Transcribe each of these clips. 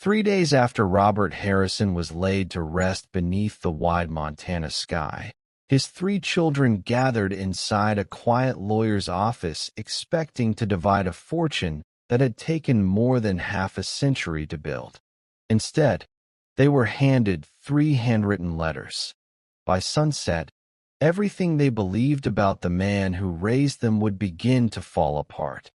3 days after Robert Harrison was laid to rest beneath the wide Montana sky, his 3 children gathered inside a quiet lawyer's office expecting to divide a fortune that had taken more than half a century to build. Instead, they were handed 3 handwritten letters. By sunset, everything they believed about the man who raised them would begin to fall apart.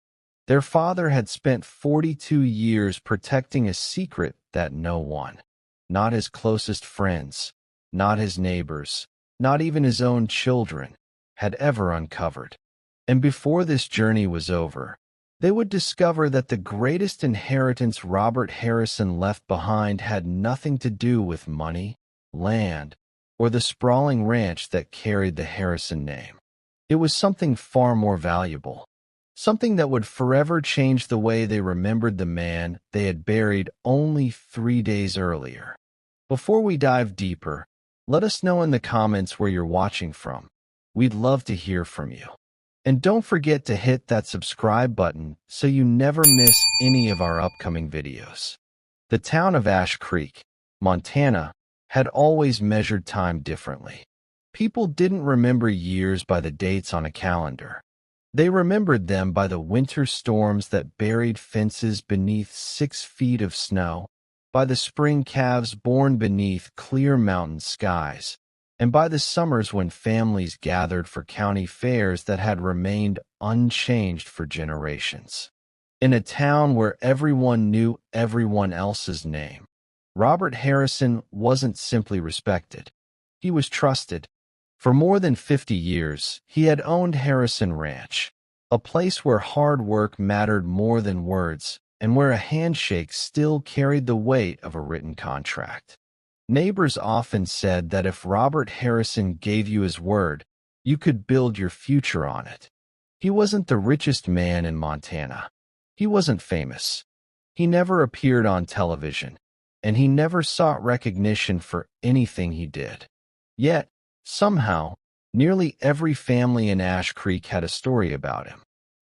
Their father had spent 42 years protecting a secret that no one, not his closest friends, not his neighbors, not even his own children, had ever uncovered. And before this journey was over, they would discover that the greatest inheritance Robert Harrison left behind had nothing to do with money, land, or the sprawling ranch that carried the Harrison name. It was something far more valuable, something that would forever change the way they remembered the man they had buried only 3 days earlier. Before we dive deeper, let us know in the comments where you're watching from. We'd love to hear from you. And don't forget to hit that subscribe button so you never miss any of our upcoming videos. The town of Ash Creek, Montana, had always measured time differently. People didn't remember years by the dates on a calendar. They remembered them by the winter storms that buried fences beneath 6 feet of snow, by the spring calves born beneath clear mountain skies, and by the summers when families gathered for county fairs that had remained unchanged for generations. In a town where everyone knew everyone else's name, Robert Harrison wasn't simply respected. He was trusted. For more than 50 years, he had owned Harrison Ranch, a place where hard work mattered more than words and where a handshake still carried the weight of a written contract. Neighbors often said that if Robert Harrison gave you his word, you could build your future on it. He wasn't the richest man in Montana. He wasn't famous. He never appeared on television, and he never sought recognition for anything he did. Yet, somehow, nearly every family in Ash Creek had a story about him.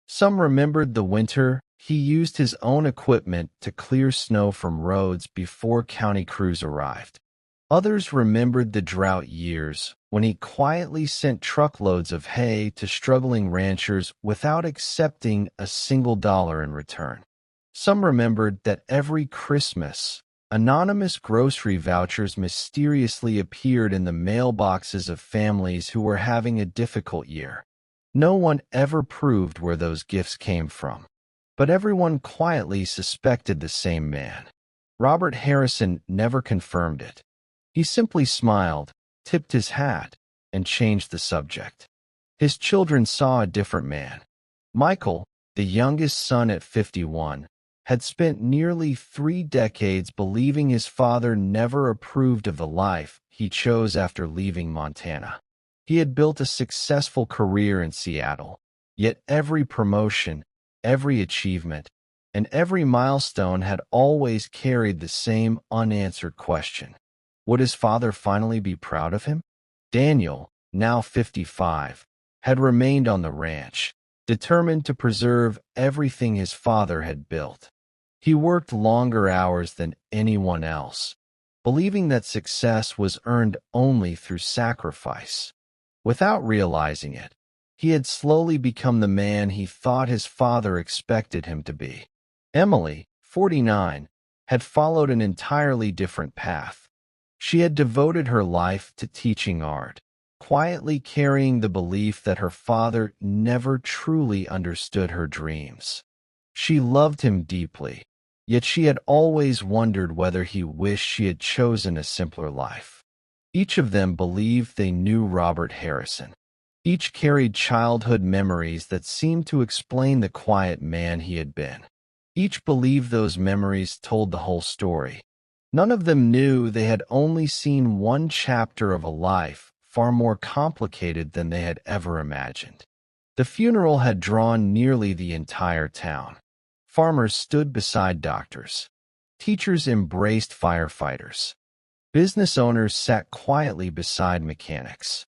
Some remembered the winter he used his own equipment to clear snow from roads before county crews arrived. Others remembered the drought years when he quietly sent truckloads of hay to struggling ranchers without accepting a single dollar in return. Some remembered that every Christmas, anonymous grocery vouchers mysteriously appeared in the mailboxes of families who were having a difficult year. No one ever proved where those gifts came from, but everyone quietly suspected the same man. Robert Harrison never confirmed it. He simply smiled, tipped his hat, and changed the subject. His children saw a different man. Michael, the youngest son at 51, had spent nearly 3 decades believing his father never approved of the life he chose after leaving Montana. He had built a successful career in Seattle, yet every promotion, every achievement, and every milestone had always carried the same unanswered question. Would his father finally be proud of him? Daniel, now 55, had remained on the ranch, determined to preserve everything his father had built. He worked longer hours than anyone else, believing that success was earned only through sacrifice. Without realizing it, he had slowly become the man he thought his father expected him to be. Emily, 49, had followed an entirely different path. She had devoted her life to teaching art, quietly carrying the belief that her father never truly understood her dreams. She loved him deeply, yet she had always wondered whether he wished she had chosen a simpler life. Each of them believed they knew Robert Harrison. Each carried childhood memories that seemed to explain the quiet man he had been. Each believed those memories told the whole story. None of them knew they had only seen one chapter of a life far more complicated than they had ever imagined. The funeral had drawn nearly the entire town. Farmers stood beside doctors. Teachers embraced firefighters. Business owners sat quietly beside mechanics.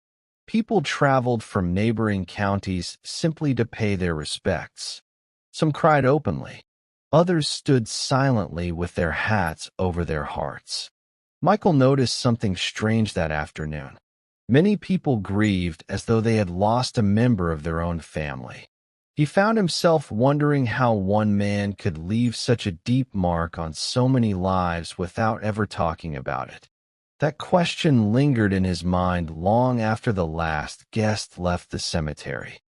People traveled from neighboring counties simply to pay their respects. Some cried openly. Others stood silently with their hats over their hearts. Michael noticed something strange that afternoon. Many people grieved as though they had lost a member of their own family. He found himself wondering how one man could leave such a deep mark on so many lives without ever talking about it. That question lingered in his mind long after the last guest left the cemetery.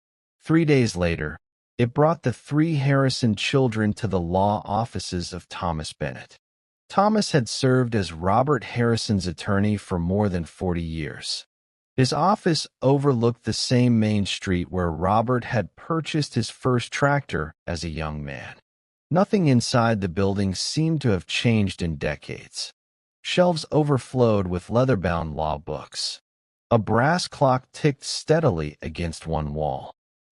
3 days later, it brought the three Harrison children to the law offices of Thomas Bennett. Thomas had served as Robert Harrison's attorney for more than 40 years. His office overlooked the same main street where Robert had purchased his first tractor as a young man. Nothing inside the building seemed to have changed in decades. Shelves overflowed with leather-bound law books. A brass clock ticked steadily against one wall.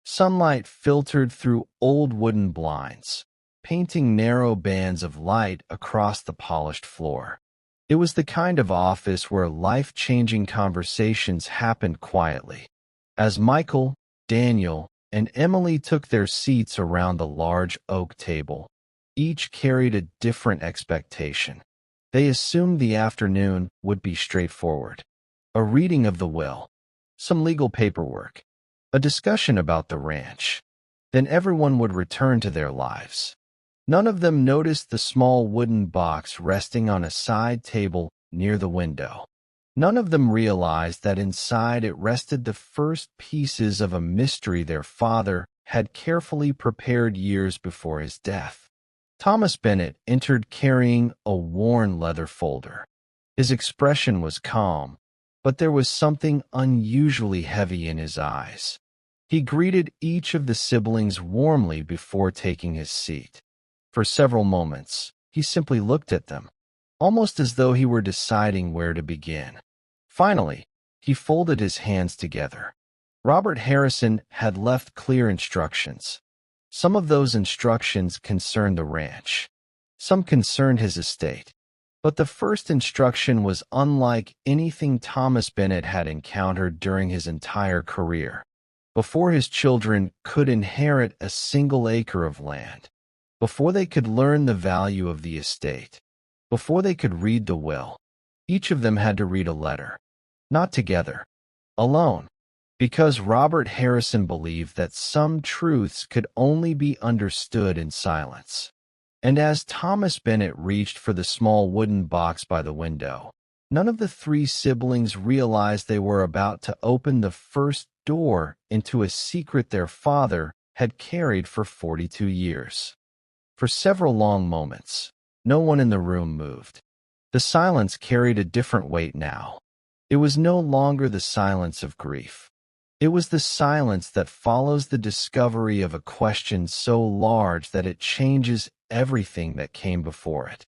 Sunlight filtered through old wooden blinds, painting narrow bands of light across the polished floor. It was the kind of office where life-changing conversations happened quietly. As Michael, Daniel, and Emily took their seats around the large oak table, each carried a different expectation. They assumed the afternoon would be straightforward. A reading of the will, some legal paperwork, a discussion about the ranch. Then everyone would return to their lives. None of them noticed the small wooden box resting on a side table near the window. None of them realized that inside it rested the first pieces of a mystery their father had carefully prepared years before his death. Thomas Bennett entered carrying a worn leather folder. His expression was calm, but there was something unusually heavy in his eyes. He greeted each of the siblings warmly before taking his seat. For several moments, he simply looked at them, almost as though he were deciding where to begin. Finally, he folded his hands together. Robert Harrison had left clear instructions. Some of those instructions concerned the ranch. Some concerned his estate. But the first instruction was unlike anything Thomas Bennett had encountered during his entire career. Before his children could inherit a single acre of land, before they could learn the value of the estate, before they could read the will, each of them had to read a letter. Not together, alone, because Robert Harrison believed that some truths could only be understood in silence. And as Thomas Bennett reached for the small wooden box by the window, none of the three siblings realized they were about to open the first door into a secret their father had carried for 42 years. For several long moments, no one in the room moved. The silence carried a different weight now. It was no longer the silence of grief. It was the silence that follows the discovery of a question so large that it changes everything that came before it.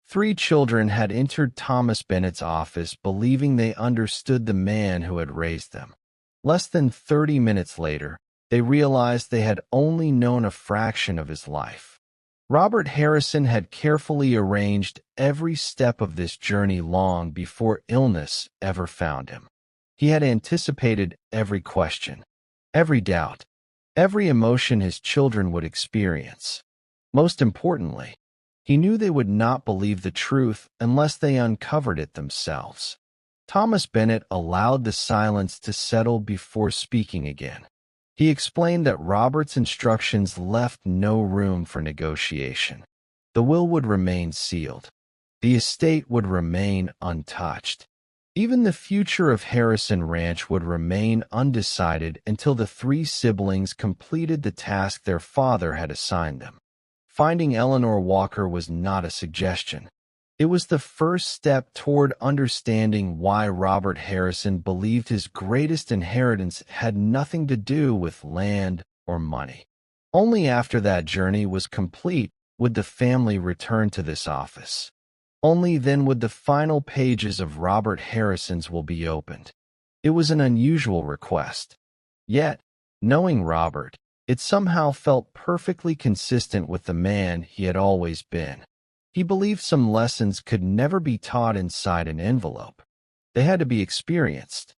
Three children had entered Thomas Bennett's office believing they understood the man who had raised them. Less than 30 minutes later, they realized they had only known a fraction of his life. Robert Harrison had carefully arranged every step of this journey long before illness ever found him. He had anticipated every question, every doubt, every emotion his children would experience. Most importantly, he knew they would not believe the truth unless they uncovered it themselves. Thomas Bennett allowed the silence to settle before speaking again. He explained that Robert's instructions left no room for negotiation. The will would remain sealed. The estate would remain untouched. Even the future of Harrison Ranch would remain undecided until the three siblings completed the task their father had assigned them. Finding Eleanor Walker was not a suggestion. It was the first step toward understanding why Robert Harrison believed his greatest inheritance had nothing to do with land or money. Only after that journey was complete would the family return to this office. Only then would the final pages of Robert Harrison's will be opened. It was an unusual request. Yet, knowing Robert, it somehow felt perfectly consistent with the man he had always been. He believed some lessons could never be taught inside an envelope. They had to be experienced.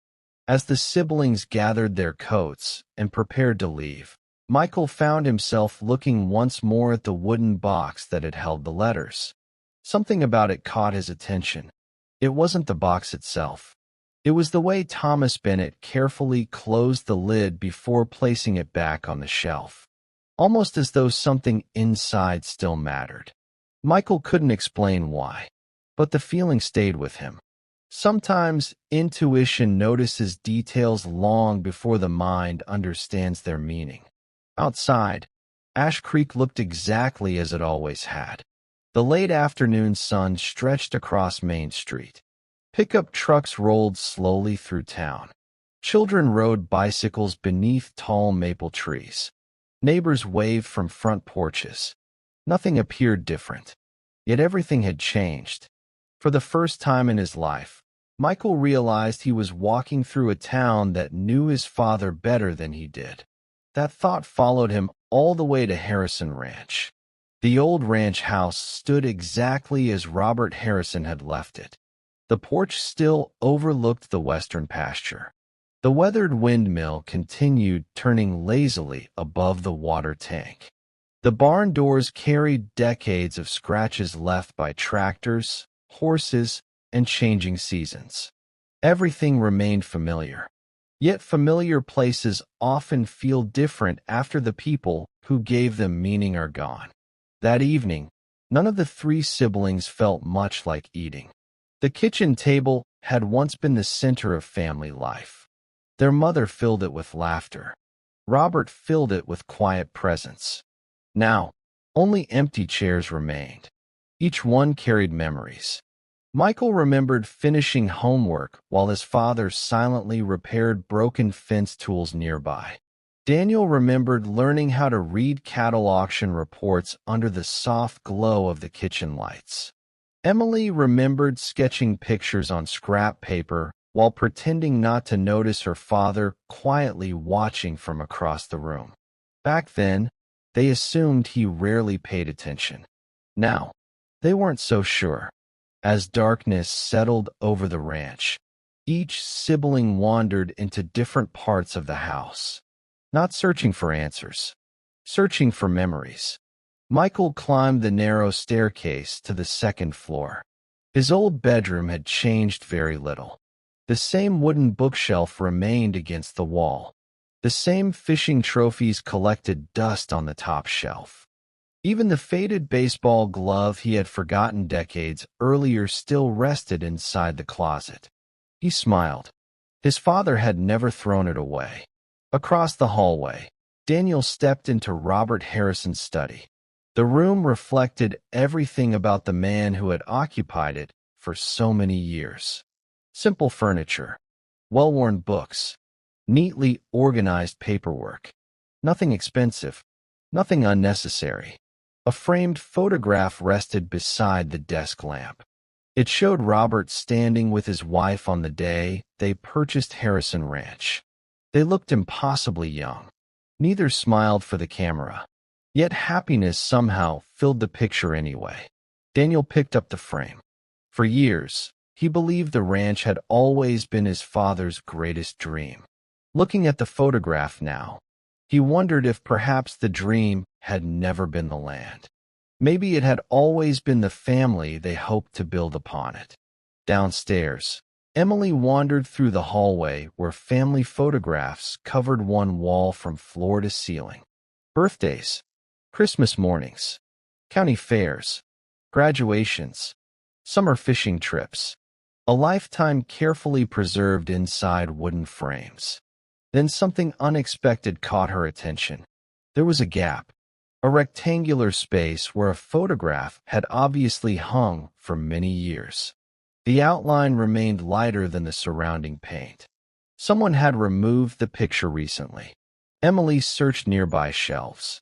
As the siblings gathered their coats and prepared to leave, Michael found himself looking once more at the wooden box that had held the letters. Something about it caught his attention. It wasn't the box itself. It was the way Thomas Bennett carefully closed the lid before placing it back on the shelf, almost as though something inside still mattered. Michael couldn't explain why, but the feeling stayed with him. Sometimes intuition notices details long before the mind understands their meaning. Outside, Ash Creek looked exactly as it always had. The late afternoon sun stretched across Main Street. Pickup trucks rolled slowly through town. Children rode bicycles beneath tall maple trees. Neighbors waved from front porches. Nothing appeared different. Yet everything had changed. For the first time in his life, Michael realized he was walking through a town that knew his father better than he did. That thought followed him all the way to Harrison Ranch. The old ranch house stood exactly as Robert Harrison had left it. The porch still overlooked the western pasture. The weathered windmill continued turning lazily above the water tank. The barn doors carried decades of scratches left by tractors, horses, and changing seasons. Everything remained familiar. Yet familiar places often feel different after the people who gave them meaning are gone. That evening, none of the three siblings felt much like eating. The kitchen table had once been the center of family life. Their mother filled it with laughter. Robert filled it with quiet presence. Now, only empty chairs remained. Each one carried memories. Michael remembered finishing homework while his father silently repaired broken fence tools nearby. Daniel remembered learning how to read cattle auction reports under the soft glow of the kitchen lights. Emily remembered sketching pictures on scrap paper while pretending not to notice her father quietly watching from across the room. Back then, they assumed he rarely paid attention. Now, they weren't so sure. As darkness settled over the ranch, each sibling wandered into different parts of the house. Not searching for answers, searching for memories. Michael climbed the narrow staircase to the second floor. His old bedroom had changed very little. The same wooden bookshelf remained against the wall. The same fishing trophies collected dust on the top shelf. Even the faded baseball glove he had forgotten decades earlier still rested inside the closet. He smiled. His father had never thrown it away. Across the hallway, Daniel stepped into Robert Harrison's study. The room reflected everything about the man who had occupied it for so many years. Simple furniture, well-worn books, neatly organized paperwork. Nothing expensive, nothing unnecessary. A framed photograph rested beside the desk lamp. It showed Robert standing with his wife on the day they purchased Harrison Ranch. They looked impossibly young. Neither smiled for the camera. Yet happiness somehow filled the picture anyway. Daniel picked up the frame. For years, he believed the ranch had always been his father's greatest dream. Looking at the photograph now, he wondered if perhaps the dream had never been the land. Maybe it had always been the family they hoped to build upon it. Downstairs, Emily wandered through the hallway where family photographs covered one wall from floor to ceiling. Birthdays, Christmas mornings, county fairs, graduations, summer fishing trips. A lifetime carefully preserved inside wooden frames. Then something unexpected caught her attention. There was a gap, a rectangular space where a photograph had obviously hung for many years. The outline remained lighter than the surrounding paint. Someone had removed the picture recently. Emily searched nearby shelves.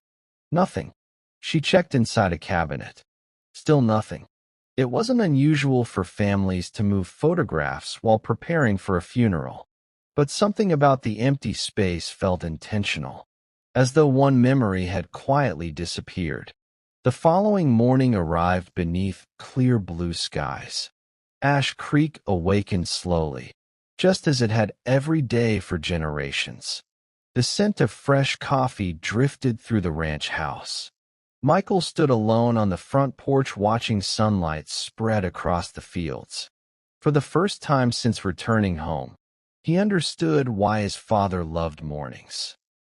Nothing. She checked inside a cabinet. Still nothing. It wasn't unusual for families to move photographs while preparing for a funeral. But something about the empty space felt intentional, as though one memory had quietly disappeared. The following morning arrived beneath clear blue skies. Ash Creek awakened slowly, just as it had every day for generations. The scent of fresh coffee drifted through the ranch house. Michael stood alone on the front porch watching sunlight spread across the fields. For the first time since returning home, he understood why his father loved mornings.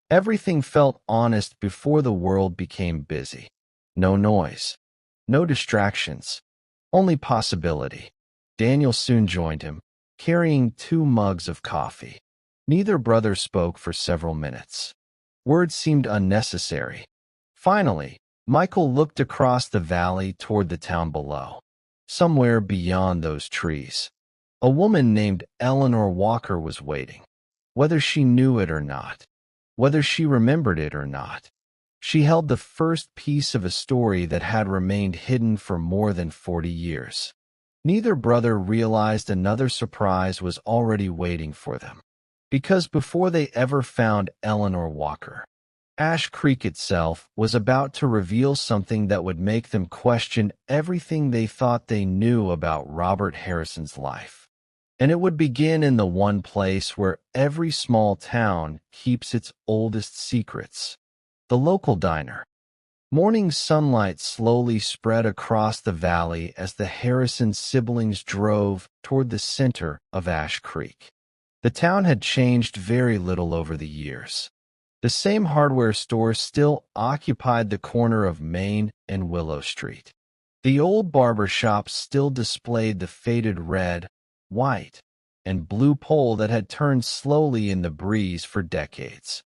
Everything felt honest before the world became busy. No noise, no distractions, only possibility. Daniel soon joined him, carrying 2 mugs of coffee. Neither brother spoke for several minutes. Words seemed unnecessary. Finally, Michael looked across the valley toward the town below. Somewhere beyond those trees, a woman named Eleanor Walker was waiting. Whether she knew it or not, whether she remembered it or not, she held the first piece of a story that had remained hidden for more than 40 years. Neither brother realized another surprise was already waiting for them. Because before they ever found Eleanor Walker, Ash Creek itself was about to reveal something that would make them question everything they thought they knew about Robert Harrison's life. And it would begin in the one place where every small town keeps its oldest secrets, the local diner. Morning sunlight slowly spread across the valley as the Harrison siblings drove toward the center of Ash Creek. The town had changed very little over the years. The same hardware store still occupied the corner of Main and Willow Street. The old barber shop still displayed the faded red, white, and blue pole that had turned slowly in the breeze for decades.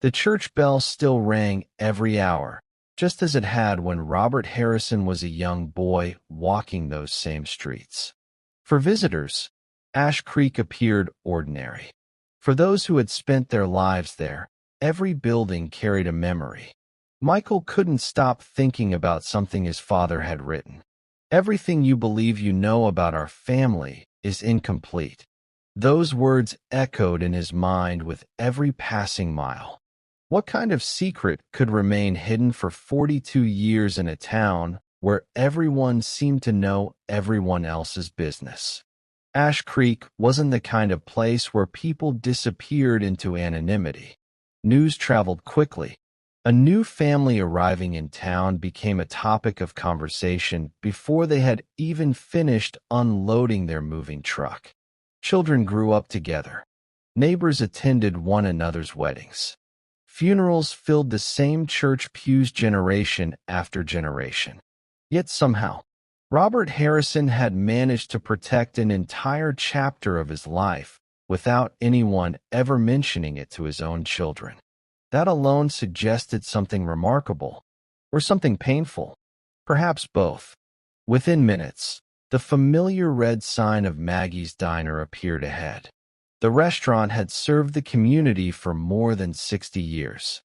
The church bell still rang every hour, just as it had when Robert Harrison was a young boy walking those same streets. For visitors, Ash Creek appeared ordinary. For those who had spent their lives there, every building carried a memory. Michael couldn't stop thinking about something his father had written. Everything you believe you know about our family is incomplete. Those words echoed in his mind with every passing mile. What kind of secret could remain hidden for 42 years in a town where everyone seemed to know everyone else's business? Ash Creek wasn't the kind of place where people disappeared into anonymity. News traveled quickly. A new family arriving in town became a topic of conversation before they had even finished unloading their moving truck. Children grew up together. Neighbors attended one another's weddings. Funerals filled the same church pews generation after generation. Yet somehow, Robert Harrison had managed to protect an entire chapter of his life without anyone ever mentioning it to his own children. That alone suggested something remarkable, or something painful, perhaps both. Within minutes, the familiar red sign of Maggie's Diner appeared ahead. The restaurant had served the community for more than 60 years.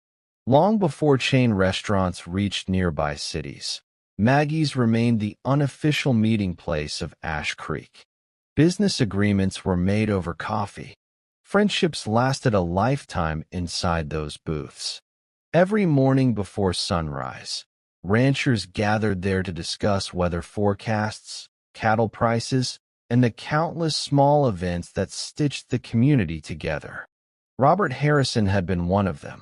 Long before chain restaurants reached nearby cities, Maggie's remained the unofficial meeting place of Ash Creek. Business agreements were made over coffee. Friendships lasted a lifetime inside those booths. Every morning before sunrise, ranchers gathered there to discuss weather forecasts, cattle prices, and the countless small events that stitched the community together. Robert Harrison had been one of them.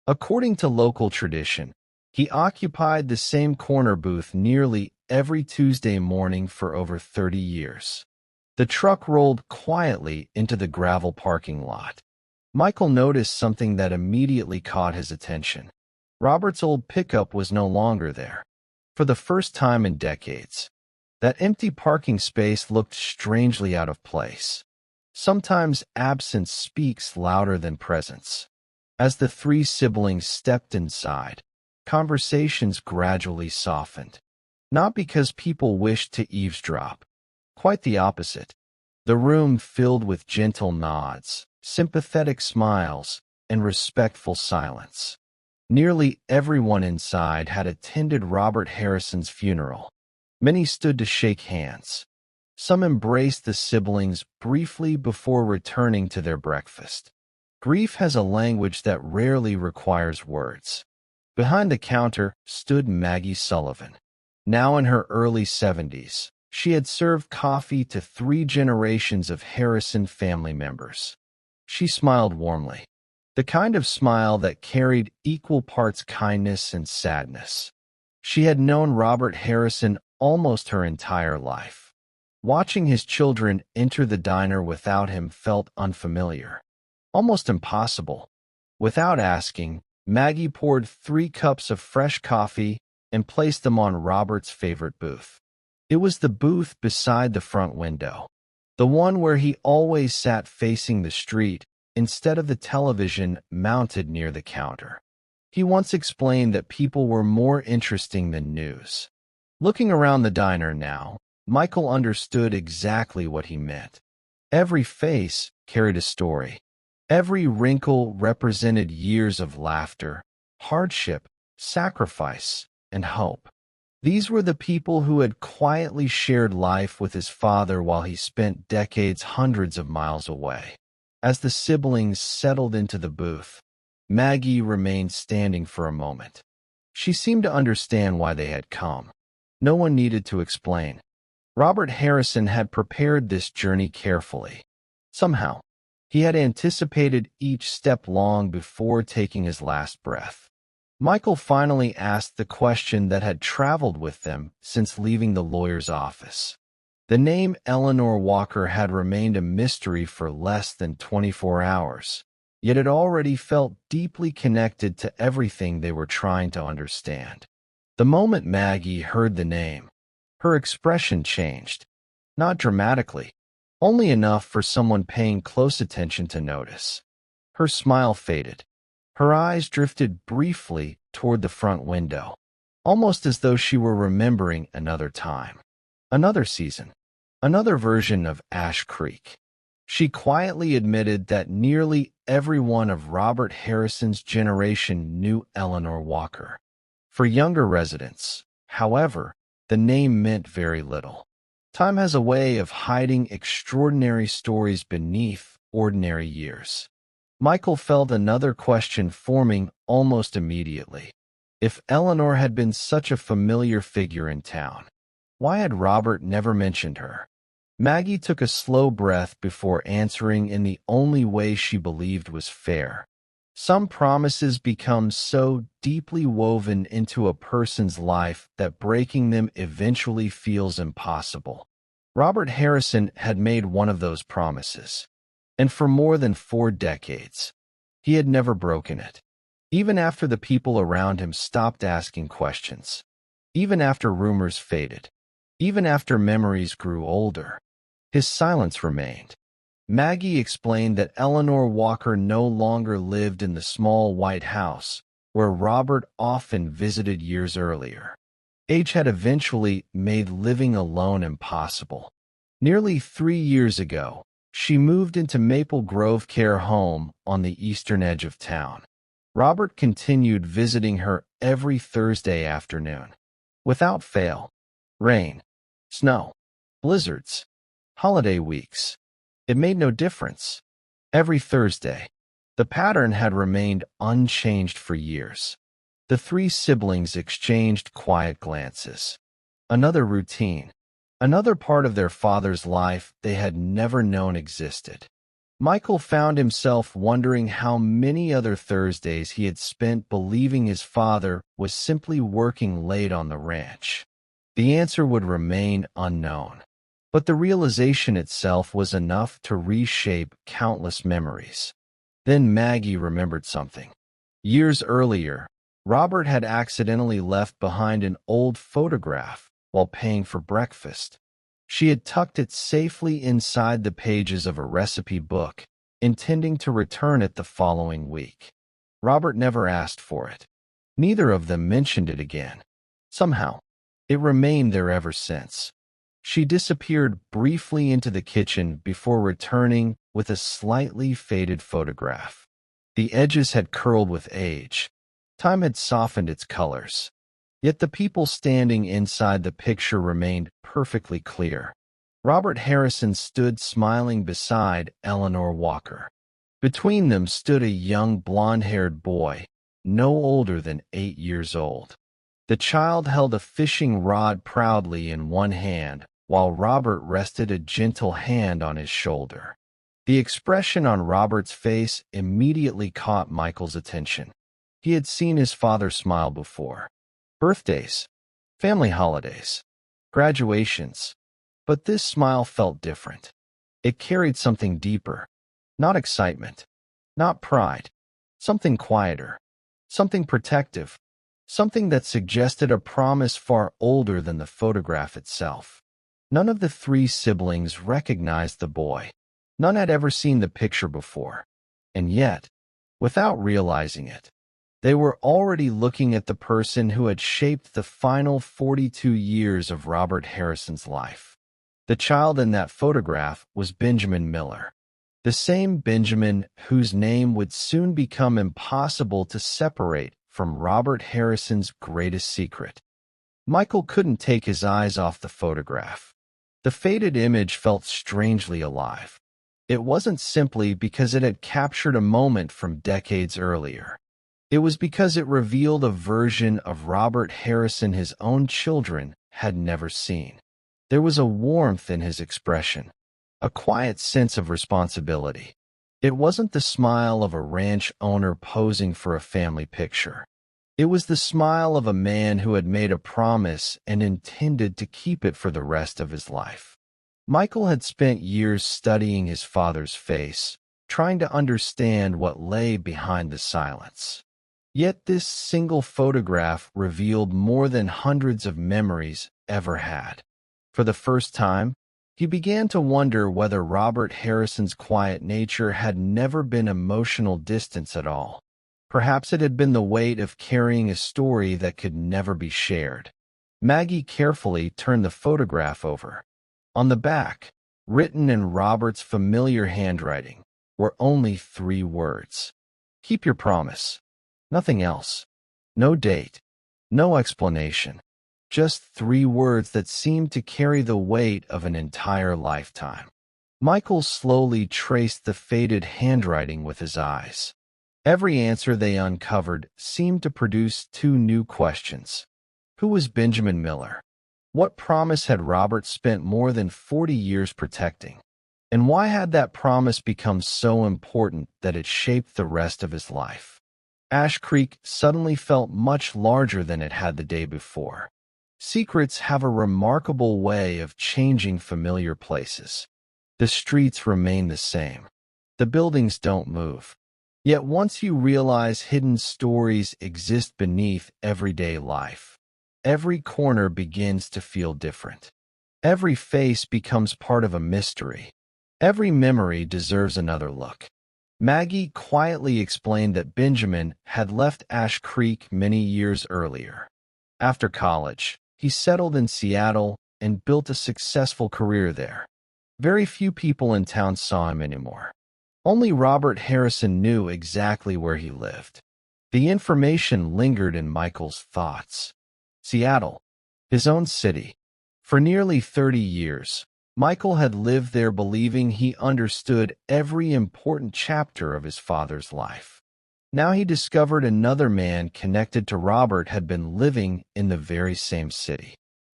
According to local tradition, he occupied the same corner booth nearly every Tuesday morning for over 30 years. The truck rolled quietly into the gravel parking lot. Michael noticed something that immediately caught his attention. Robert's old pickup was no longer there. For the first time in decades, that empty parking space looked strangely out of place. Sometimes absence speaks louder than presence. As the 3 siblings stepped inside, conversations gradually softened. Not because people wished to eavesdrop. Quite the opposite. The room filled with gentle nods, sympathetic smiles, and respectful silence. Nearly everyone inside had attended Robert Harrison's funeral. Many stood to shake hands. Some embraced the siblings briefly before returning to their breakfast. Grief has a language that rarely requires words. Behind the counter stood Maggie Sullivan. Now in her early 70s, she had served coffee to 3 generations of Harrison family members. She smiled warmly. the kind of smile that carried equal parts kindness and sadness. She had known Robert Harrison almost her entire life. Watching his children enter the diner without him felt unfamiliar, almost impossible. Without asking, Maggie poured 3 cups of fresh coffee and placed them on Robert's favorite booth. It was the booth beside the front window, the one where he always sat facing the street instead of the television mounted near the counter. He once explained that people were more interesting than news. Looking around the diner now, Michael understood exactly what he meant. Every face carried a story. Every wrinkle represented years of laughter, hardship, sacrifice, and hope. These were the people who had quietly shared life with his father while he spent decades hundreds of miles away. As the siblings settled into the booth, Maggie remained standing for a moment. She seemed to understand why they had come. No one needed to explain. Robert Harrison had prepared this journey carefully. Somehow, he had anticipated each step long before taking his last breath. Michael finally asked the question that had traveled with them since leaving the lawyer's office. The name Eleanor Walker had remained a mystery for less than 24 hours, yet it already felt deeply connected to everything they were trying to understand. The moment Maggie heard the name, her expression changed. Not dramatically, only enough for someone paying close attention to notice. Her smile faded. Her eyes drifted briefly toward the front window, almost as though she were remembering another time, another season, another version of Ash Creek. She quietly admitted that nearly everyone of Robert Harrison's generation knew Eleanor Walker. For younger residents, however, the name meant very little. Time has a way of hiding extraordinary stories beneath ordinary years. Michael felt another question forming almost immediately. If Eleanor had been such a familiar figure in town, why had Robert never mentioned her? Maggie took a slow breath before answering in the only way she believed was fair. Some promises become so deeply woven into a person's life that breaking them eventually feels impossible. Robert Harrison had made one of those promises, and for more than 4 decades, he had never broken it. Even after the people around him stopped asking questions, even after rumors faded, even after memories grew older, his silence remained. Maggie explained that Eleanor Walker no longer lived in the small white house where Robert often visited years earlier. Age had eventually made living alone impossible. Nearly 3 years ago, she moved into Maple Grove Care Home on the eastern edge of town. Robert continued visiting her every Thursday afternoon. Without fail. Rain, snow, blizzards, holiday weeks. It made no difference. Every Thursday, the pattern had remained unchanged for years. The 3 siblings exchanged quiet glances. Another routine. Another part of their father's life they had never known existed. Michael found himself wondering how many other Thursdays he had spent believing his father was simply working late on the ranch. The answer would remain unknown. But the realization itself was enough to reshape countless memories. Then Maggie remembered something. Years earlier, Robert had accidentally left behind an old photograph while paying for breakfast. She had tucked it safely inside the pages of a recipe book, intending to return it the following week. Robert never asked for it. Neither of them mentioned it again. Somehow, it remained there ever since. She disappeared briefly into the kitchen before returning with a slightly faded photograph. The edges had curled with age. Time had softened its colors. Yet the people standing inside the picture remained perfectly clear. Robert Harrison stood smiling beside Eleanor Walker. Between them stood a young blonde-haired boy, no older than 8 years old. The child held a fishing rod proudly in one hand, while Robert rested a gentle hand on his shoulder. The expression on Robert's face immediately caught Michael's attention. He had seen his father smile before. Birthdays, family holidays, graduations. But this smile felt different. It carried something deeper. Not excitement, not pride. Something quieter. Something protective. Something that suggested a promise far older than the photograph itself. None of the three siblings recognized the boy. None had ever seen the picture before. And yet, without realizing it, they were already looking at the person who had shaped the final 42 years of Robert Harrison's life. The child in that photograph was Benjamin Miller, the same Benjamin whose name would soon become impossible to separate from Robert Harrison's greatest secret. Michael couldn't take his eyes off the photograph. The faded image felt strangely alive. It wasn't simply because it had captured a moment from decades earlier. It was because it revealed a version of Robert Harrison his own children had never seen. There was a warmth in his expression, a quiet sense of responsibility. It wasn't the smile of a ranch owner posing for a family picture. It was the smile of a man who had made a promise and intended to keep it for the rest of his life. Michael had spent years studying his father's face, trying to understand what lay behind the silence. Yet this single photograph revealed more than hundreds of memories ever had. For the first time, he began to wonder whether Robert Harrison's quiet nature had never been emotional distance at all. Perhaps it had been the weight of carrying a story that could never be shared. Maggie carefully turned the photograph over. On the back, written in Robert's familiar handwriting, were only 3 words. Keep your promise. Nothing else. No date. No explanation. Just 3 words that seemed to carry the weight of an entire lifetime. Michael slowly traced the faded handwriting with his eyes. Every answer they uncovered seemed to produce 2 new questions. Who was Benjamin Miller? What promise had Robert spent more than 40 years protecting? And why had that promise become so important that it shaped the rest of his life? Ash Creek suddenly felt much larger than it had the day before. Secrets have a remarkable way of changing familiar places. The streets remain the same. The buildings don't move. Yet once you realize hidden stories exist beneath everyday life, every corner begins to feel different. Every face becomes part of a mystery. Every memory deserves another look. Maggie quietly explained that Benjamin had left Ash Creek many years earlier. After college, he settled in Seattle and built a successful career there. Very few people in town saw him anymore. Only Robert Harrison knew exactly where he lived. The information lingered in Michael's thoughts. Seattle, his own city. For nearly 30 years, Michael had lived there believing he understood every important chapter of his father's life. Now he discovered another man connected to Robert had been living in the very same city.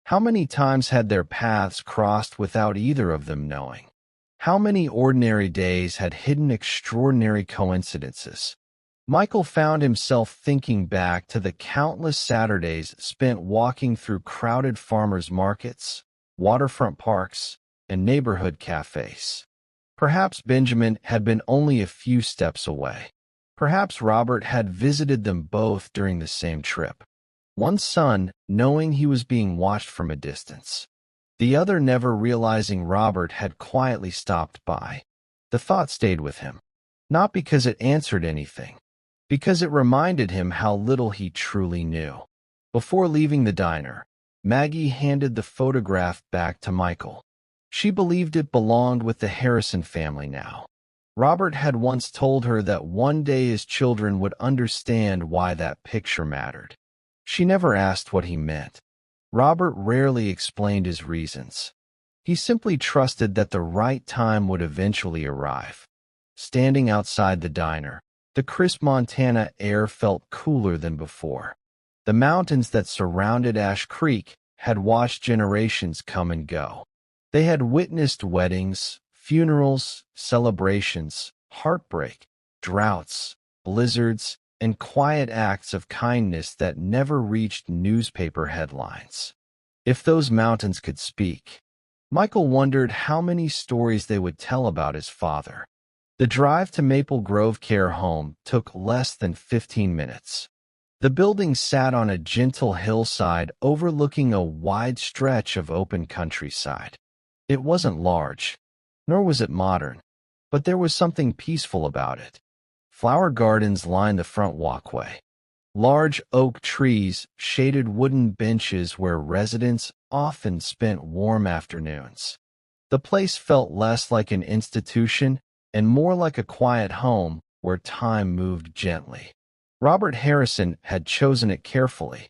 How many times had their paths crossed without either of them knowing? How many ordinary days had hidden extraordinary coincidences? Michael found himself thinking back to the countless Saturdays spent walking through crowded farmers' markets, waterfront parks, and neighborhood cafes. Perhaps Benjamin had been only a few steps away. Perhaps Robert had visited them both during the same trip. One son knowing he was being watched from a distance. The other never realizing Robert had quietly stopped by. The thought stayed with him. Not because it answered anything, because it reminded him how little he truly knew. Before leaving the diner, Maggie handed the photograph back to Michael. She believed it belonged with the Harrison family now. Robert had once told her that one day his children would understand why that picture mattered. She never asked what he meant. Robert rarely explained his reasons. He simply trusted that the right time would eventually arrive. Standing outside the diner, the crisp Montana air felt cooler than before. The mountains that surrounded Ash Creek had watched generations come and go. They had witnessed weddings, Funerals, celebrations, heartbreak, droughts, blizzards, and quiet acts of kindness that never reached newspaper headlines. If those mountains could speak, Michael wondered how many stories they would tell about his father. The drive to Maple Grove Care Home took less than 15 minutes. The building sat on a gentle hillside overlooking a wide stretch of open countryside. It wasn't large, nor was it modern, but there was something peaceful about it. Flower gardens lined the front walkway. Large oak trees shaded wooden benches where residents often spent warm afternoons. The place felt less like an institution and more like a quiet home where time moved gently. Robert Harrison had chosen it carefully.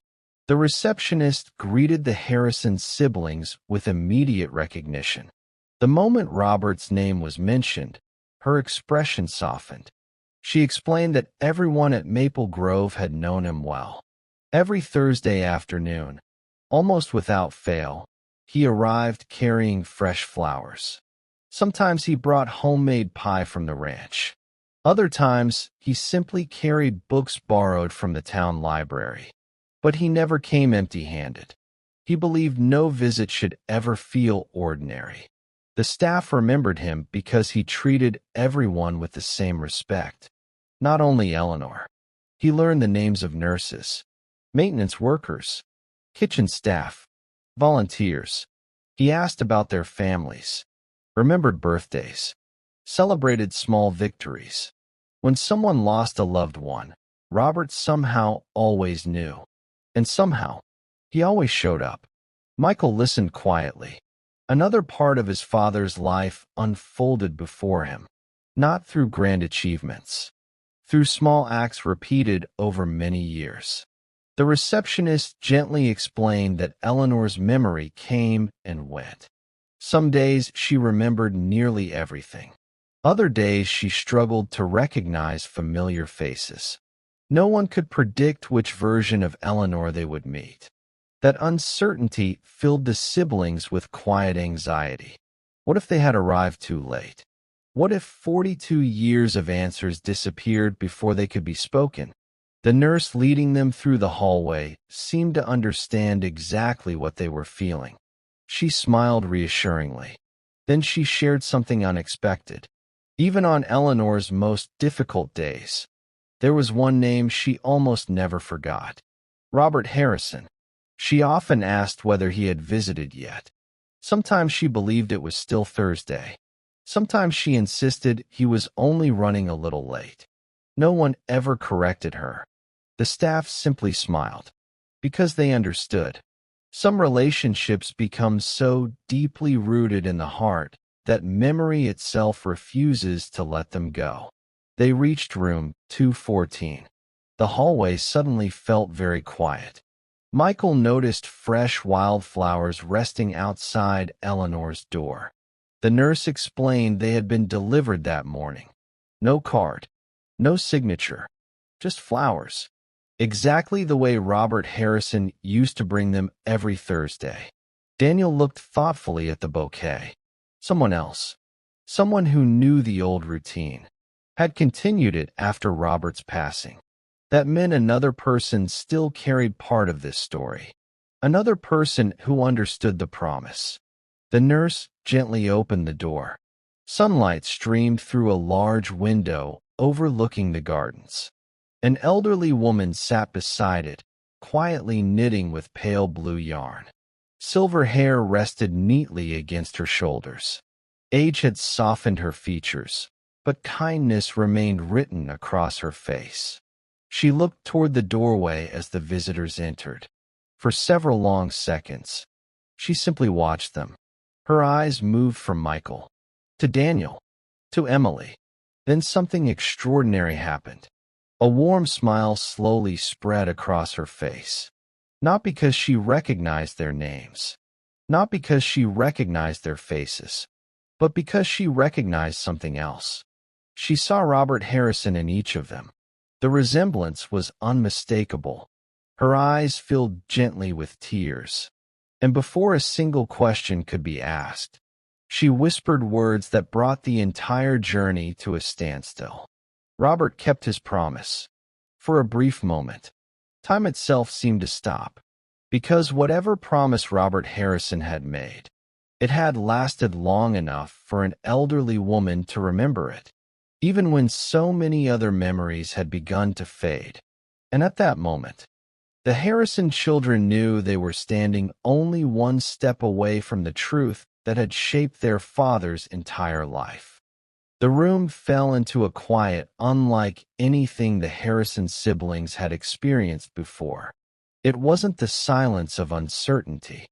The receptionist greeted the Harrison siblings with immediate recognition. The moment Robert's name was mentioned, her expression softened. She explained that everyone at Maple Grove had known him well. Every Thursday afternoon, almost without fail, he arrived carrying fresh flowers. Sometimes he brought homemade pie from the ranch. Other times, he simply carried books borrowed from the town library. But he never came empty-handed. He believed no visit should ever feel ordinary. The staff remembered him because he treated everyone with the same respect. Not only Eleanor. He learned the names of nurses, maintenance workers, kitchen staff, volunteers. He asked about their families, remembered birthdays, celebrated small victories. When someone lost a loved one, Robert somehow always knew. And somehow, he always showed up. Michael listened quietly. Another part of his father's life unfolded before him, not through grand achievements, through small acts repeated over many years. The receptionist gently explained that Eleanor's memory came and went. Some days she remembered nearly everything. Other days she struggled to recognize familiar faces. No one could predict which version of Eleanor they would meet. That uncertainty filled the siblings with quiet anxiety. What if they had arrived too late? What if 42 years of answers disappeared before they could be spoken? The nurse leading them through the hallway seemed to understand exactly what they were feeling. She smiled reassuringly. Then she shared something unexpected. Even on Eleanor's most difficult days, there was one name she almost never forgot. Robert Harrison. She often asked whether he had visited yet. Sometimes she believed it was still Thursday. Sometimes she insisted he was only running a little late. No one ever corrected her. The staff simply smiled, because they understood. Some relationships become so deeply rooted in the heart that memory itself refuses to let them go. They reached room 214. The hallway suddenly felt very quiet. Michael noticed fresh wildflowers resting outside Eleanor's door. The nurse explained they had been delivered that morning. No card, no signature, just flowers. Exactly the way Robert Harrison used to bring them every Thursday. Daniel looked thoughtfully at the bouquet. Someone else, someone who knew the old routine, had continued it after Robert's passing. That meant another person still carried part of this story. Another person who understood the promise. The nurse gently opened the door. Sunlight streamed through a large window overlooking the gardens. An elderly woman sat beside it, quietly knitting with pale blue yarn. Silver hair rested neatly against her shoulders. Age had softened her features, but kindness remained written across her face. She looked toward the doorway as the visitors entered. For several long seconds, she simply watched them. Her eyes moved from Michael to Daniel to Emily. Then something extraordinary happened. A warm smile slowly spread across her face. Not because she recognized their names, not because she recognized their faces, but because she recognized something else. She saw Robert Harrison in each of them. The resemblance was unmistakable. Her eyes filled gently with tears. And before a single question could be asked, She whispered words that brought the entire journey to a standstill. Robert kept his promise. For a brief moment, time itself seemed to stop, because whatever promise Robert Harrison had made, it had lasted long enough for an elderly woman to remember it, even when so many other memories had begun to fade. And at that moment, the Harrison children knew they were standing only one step away from the truth that had shaped their father's entire life. The room fell into a quiet unlike anything the Harrison siblings had experienced before. It wasn't the silence of uncertainty.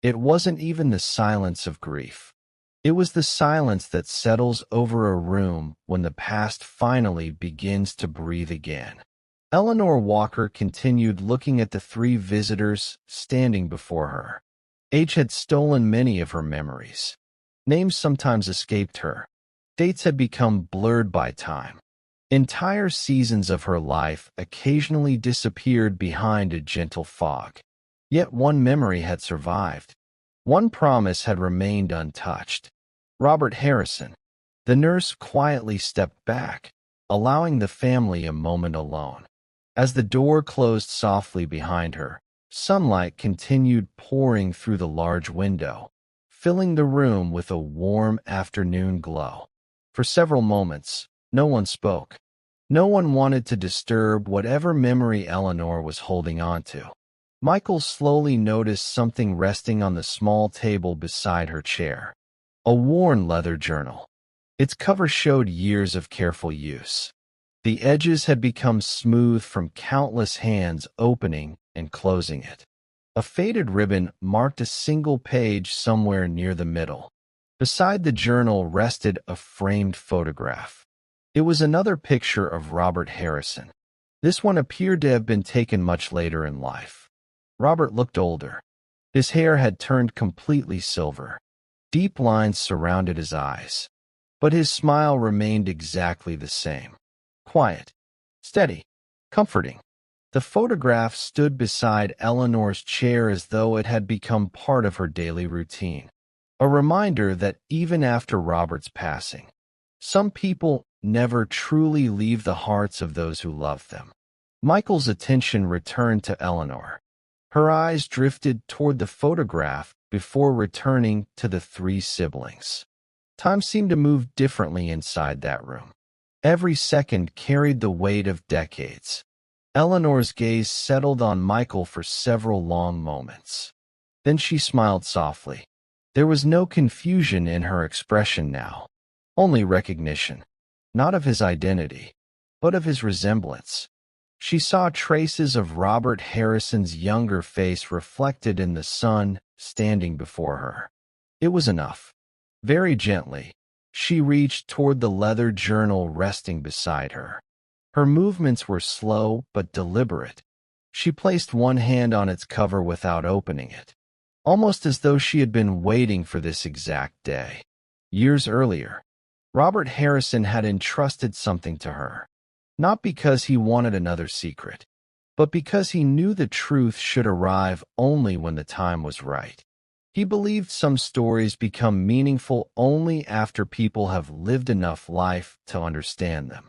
It wasn't even the silence of grief. It was the silence that settles over a room when the past finally begins to breathe again. Eleanor Walker continued looking at the three visitors standing before her. Age had stolen many of her memories. Names sometimes escaped her. Dates had become blurred by time. Entire seasons of her life occasionally disappeared behind a gentle fog. Yet one memory had survived. One promise had remained untouched. Robert Harrison. The nurse quietly stepped back, allowing the family a moment alone. As the door closed softly behind her, sunlight continued pouring through the large window, filling the room with a warm afternoon glow. For several moments, no one spoke. No one wanted to disturb whatever memory Eleanor was holding on to. Michael slowly noticed something resting on the small table beside her chair. A worn leather journal. Its cover showed years of careful use. The edges had become smooth from countless hands opening and closing it. A faded ribbon marked a single page somewhere near the middle. Beside the journal rested a framed photograph. It was another picture of Robert Harrison. This one appeared to have been taken much later in life. Robert looked older. His hair had turned completely silver. Deep lines surrounded his eyes. But his smile remained exactly the same. Quiet, steady, comforting. The photograph stood beside Eleanor's chair as though it had become part of her daily routine. A reminder that even after Robert's passing, some people never truly leave the hearts of those who love them. Michael's attention returned to Eleanor. Her eyes drifted toward the photograph before returning to the three siblings. Time seemed to move differently inside that room. Every second carried the weight of decades. Eleanor's gaze settled on Michael for several long moments. Then she smiled softly. There was no confusion in her expression now, only recognition, not of his identity, but of his resemblance. She saw traces of Robert Harrison's younger face reflected in the sun standing before her. It was enough. Very gently, she reached toward the leather journal resting beside her. Her movements were slow but deliberate. She placed one hand on its cover without opening it, almost as though she had been waiting for this exact day. Years earlier, Robert Harrison had entrusted something to her, not because he wanted another secret, but because he knew the truth should arrive only when the time was right. He believed some stories become meaningful only after people have lived enough life to understand them.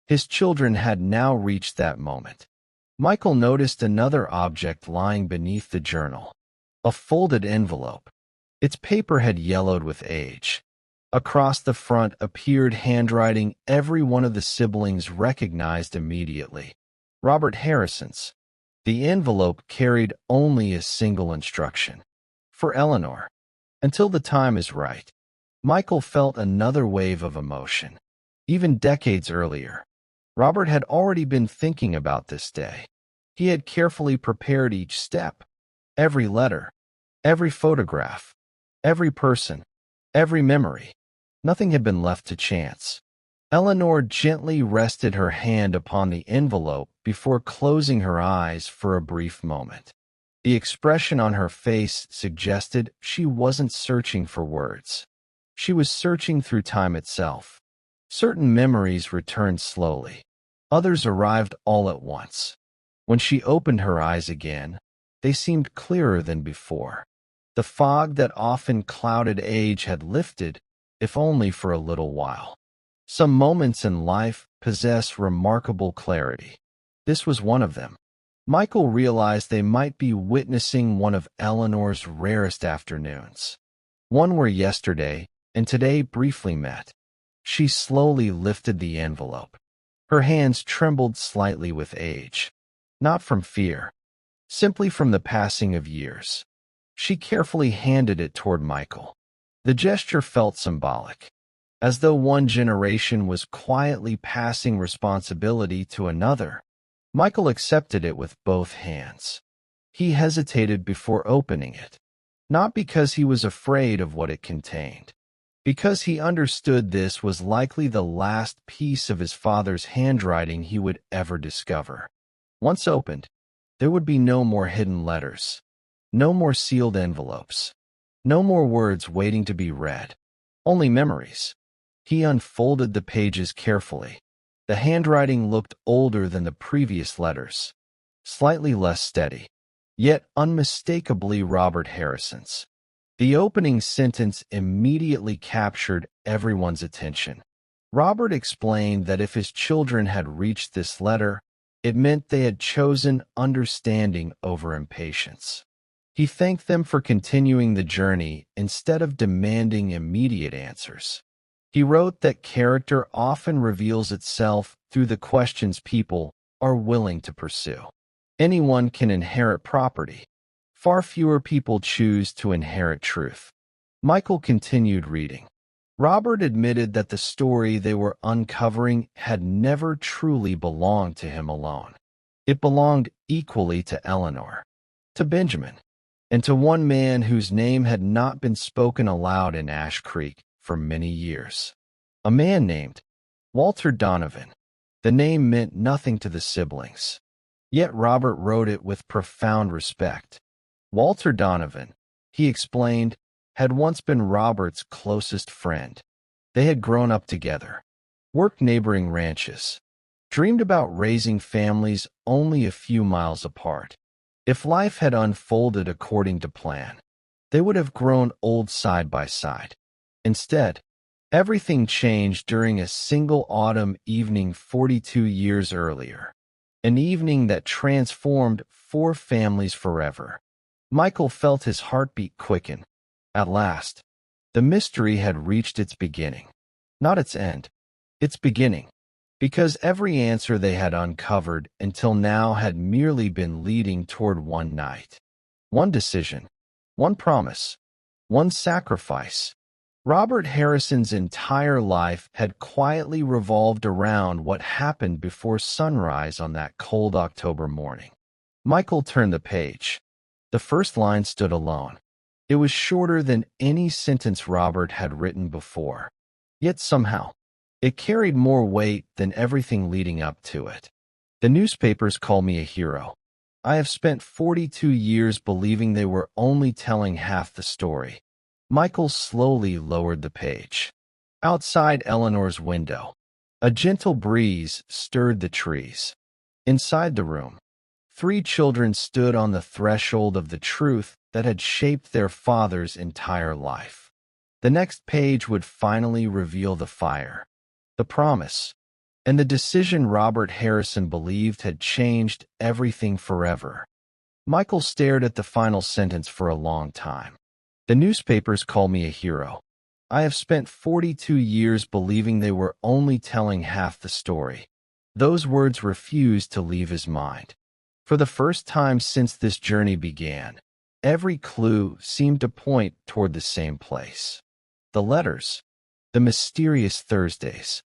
His children had now reached that moment. Michael noticed another object lying beneath the journal, a folded envelope. Its paper had yellowed with age. Across the front appeared handwriting every one of the siblings recognized immediately. Robert Harrison's. The envelope carried only a single instruction. For Eleanor. Until the time is right. Michael felt another wave of emotion. Even decades earlier, Robert had already been thinking about this day. He had carefully prepared each step, every letter, every photograph, every person, every memory. Nothing had been left to chance. Eleanor gently rested her hand upon the envelope before closing her eyes for a brief moment. The expression on her face suggested she wasn't searching for words. She was searching through time itself. Certain memories returned slowly. Others arrived all at once. When she opened her eyes again, they seemed clearer than before. The fog that often clouded age had lifted, if only for a little while. Some moments in life possess remarkable clarity. This was one of them. Michael realized they might be witnessing one of Eleanor's rarest afternoons. One where yesterday and today briefly met. She slowly lifted the envelope. Her hands trembled slightly with age. Not from fear, simply from the passing of years. She carefully handed it toward Michael. The gesture felt symbolic, as though one generation was quietly passing responsibility to another. Michael accepted it with both hands. He hesitated before opening it, not because he was afraid of what it contained, because he understood this was likely the last piece of his father's handwriting he would ever discover. Once opened, there would be no more hidden letters, no more sealed envelopes, no more words waiting to be read, only memories. He unfolded the pages carefully. The handwriting looked older than the previous letters, slightly less steady, yet unmistakably Robert Harrison's. The opening sentence immediately captured everyone's attention. Robert explained that if his children had reached this letter, it meant they had chosen understanding over impatience. He thanked them for continuing the journey instead of demanding immediate answers. He wrote that character often reveals itself through the questions people are willing to pursue. Anyone can inherit property. Far fewer people choose to inherit truth. Michael continued reading. Robert admitted that the story they were uncovering had never truly belonged to him alone. It belonged equally to Eleanor, to Benjamin, and to one man whose name had not been spoken aloud in Ash Creek for many years. A man named Walter Donovan. The name meant nothing to the siblings, yet Robert wrote it with profound respect. Walter Donovan, he explained, had once been Robert's closest friend. They had grown up together, worked neighboring ranches, dreamed about raising families only a few miles apart. If life had unfolded according to plan, they would have grown old side by side. Instead, everything changed during a single autumn evening 42 years earlier, an evening that transformed 4 families forever. Michael felt his heartbeat quicken. At last, the mystery had reached its beginning. Not its end, its beginning, because every answer they had uncovered until now had merely been leading toward one night. One decision, one promise, one sacrifice. Robert Harrison's entire life had quietly revolved around what happened before sunrise on that cold October morning. Michael turned the page. The first line stood alone. It was shorter than any sentence Robert had written before, yet somehow, it carried more weight than everything leading up to it. The newspapers call me a hero. I have spent 42 years believing they were only telling half the story. Michael slowly lowered the page. Outside Eleanor's window, a gentle breeze stirred the trees. Inside the room, 3 children stood on the threshold of the truth that had shaped their father's entire life. The next page would finally reveal the fire, the promise, and the decision Robert Harrison believed had changed everything forever. Michael stared at the final sentence for a long time. The newspapers call me a hero. I have spent 42 years believing they were only telling half the story. Those words refused to leave his mind. For the first time since this journey began, every clue seemed to point toward the same place. The letters, the mysterious Thursdays,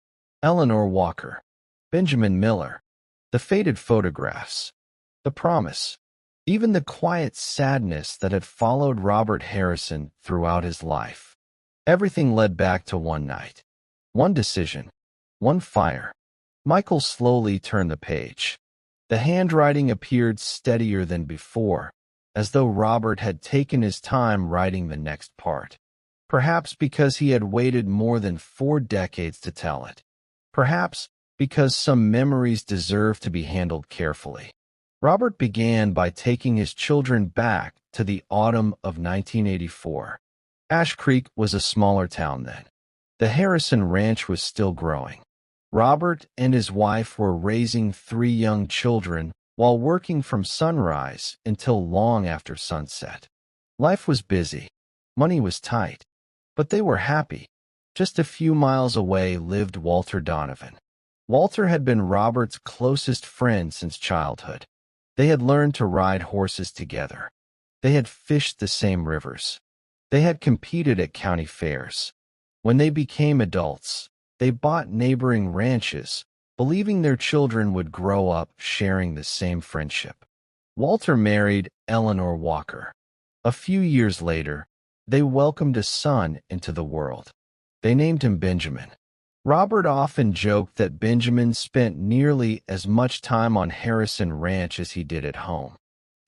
Eleanor Walker, Benjamin Miller, the faded photographs, the promise, even the quiet sadness that had followed Robert Harrison throughout his life. Everything led back to one night, one decision, one fire. Michael slowly turned the page. The handwriting appeared steadier than before, as though Robert had taken his time writing the next part. Perhaps because he had waited more than 4 decades to tell it. Perhaps because some memories deserve to be handled carefully. Robert began by taking his children back to the autumn of 1984. Ash Creek was a smaller town then. The Harrison Ranch was still growing. Robert and his wife were raising 3 young children while working from sunrise until long after sunset. Life was busy. Money was tight. But they were happy. Just a few miles away lived Walter Donovan. Walter had been Robert's closest friend since childhood. They had learned to ride horses together. They had fished the same rivers. They had competed at county fairs. When they became adults, they bought neighboring ranches, believing their children would grow up sharing the same friendship. Walter married Eleanor Walker. A few years later, they welcomed a son into the world. They named him Benjamin. Robert often joked that Benjamin spent nearly as much time on Harrison Ranch as he did at home.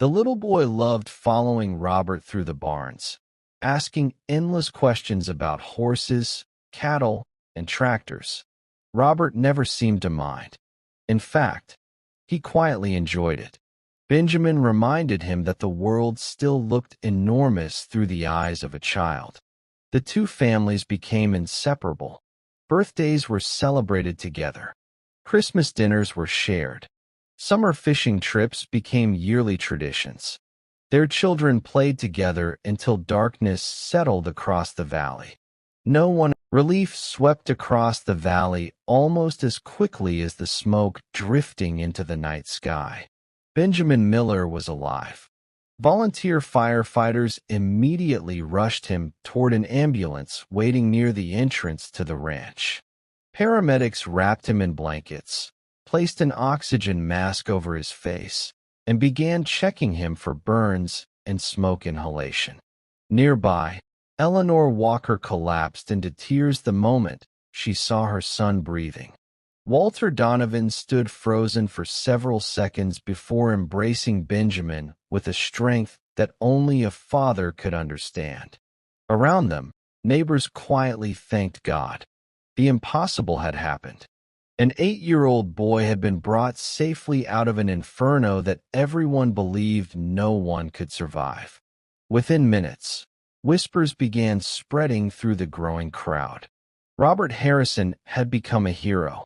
The little boy loved following Robert through the barns, asking endless questions about horses, cattle, and tractors. Robert never seemed to mind. In fact, he quietly enjoyed it. Benjamin reminded him that the world still looked enormous through the eyes of a child. The two families became inseparable. Birthdays were celebrated together. Christmas dinners were shared. Summer fishing trips became yearly traditions. Their children played together until darkness settled across the valley. Relief swept across the valley almost as quickly as the smoke drifting into the night sky. Benjamin Miller was alive. Volunteer firefighters immediately rushed him toward an ambulance waiting near the entrance to the ranch. Paramedics wrapped him in blankets, placed an oxygen mask over his face, and began checking him for burns and smoke inhalation. Nearby, Eleanor Walker collapsed into tears the moment she saw her son breathing. Walter Donovan stood frozen for several seconds before embracing Benjamin with a strength that only a father could understand. Around them, neighbors quietly thanked God. The impossible had happened. An 8-year-old boy had been brought safely out of an inferno that everyone believed no one could survive. Within minutes, whispers began spreading through the growing crowd. Robert Harrison had become a hero.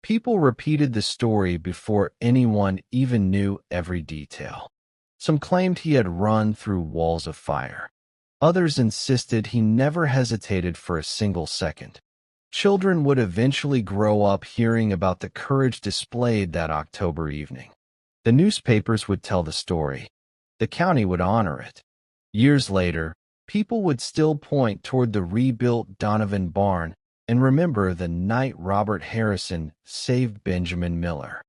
People repeated the story before anyone even knew every detail. Some claimed he had run through walls of fire. Others insisted he never hesitated for a single second. Children would eventually grow up hearing about the courage displayed that October evening. The newspapers would tell the story. The county would honor it. Years later, people would still point toward the rebuilt Donovan barn and remember the night Robert Harrison saved Benjamin Miller.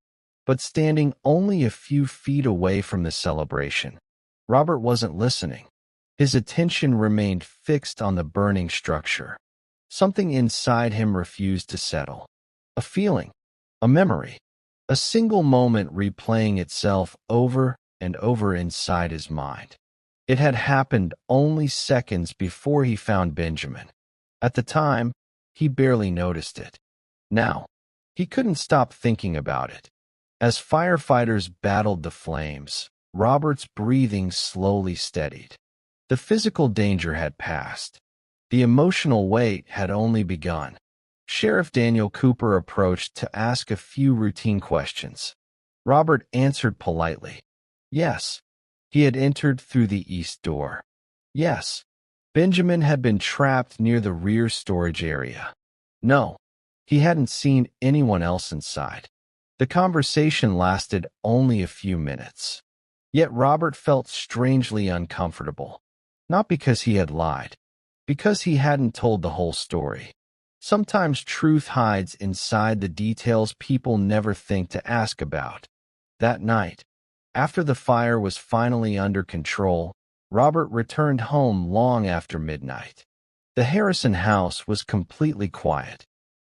But standing only a few feet away from the celebration, Robert wasn't listening. His attention remained fixed on the burning structure. Something inside him refused to settle. A feeling, a memory, a single moment replaying itself over and over inside his mind. It had happened only seconds before he found Benjamin. At the time, he barely noticed it. Now, he couldn't stop thinking about it. As firefighters battled the flames, Robert's breathing slowly steadied. The physical danger had passed. The emotional weight had only begun. Sheriff Daniel Cooper approached to ask a few routine questions. Robert answered politely. Yes, he had entered through the east door. Yes, Benjamin had been trapped near the rear storage area. No, he hadn't seen anyone else inside. The conversation lasted only a few minutes. Yet Robert felt strangely uncomfortable. Not because he had lied, because he hadn't told the whole story. Sometimes truth hides inside the details people never think to ask about. That night, after the fire was finally under control, Robert returned home long after midnight. The Harrison house was completely quiet.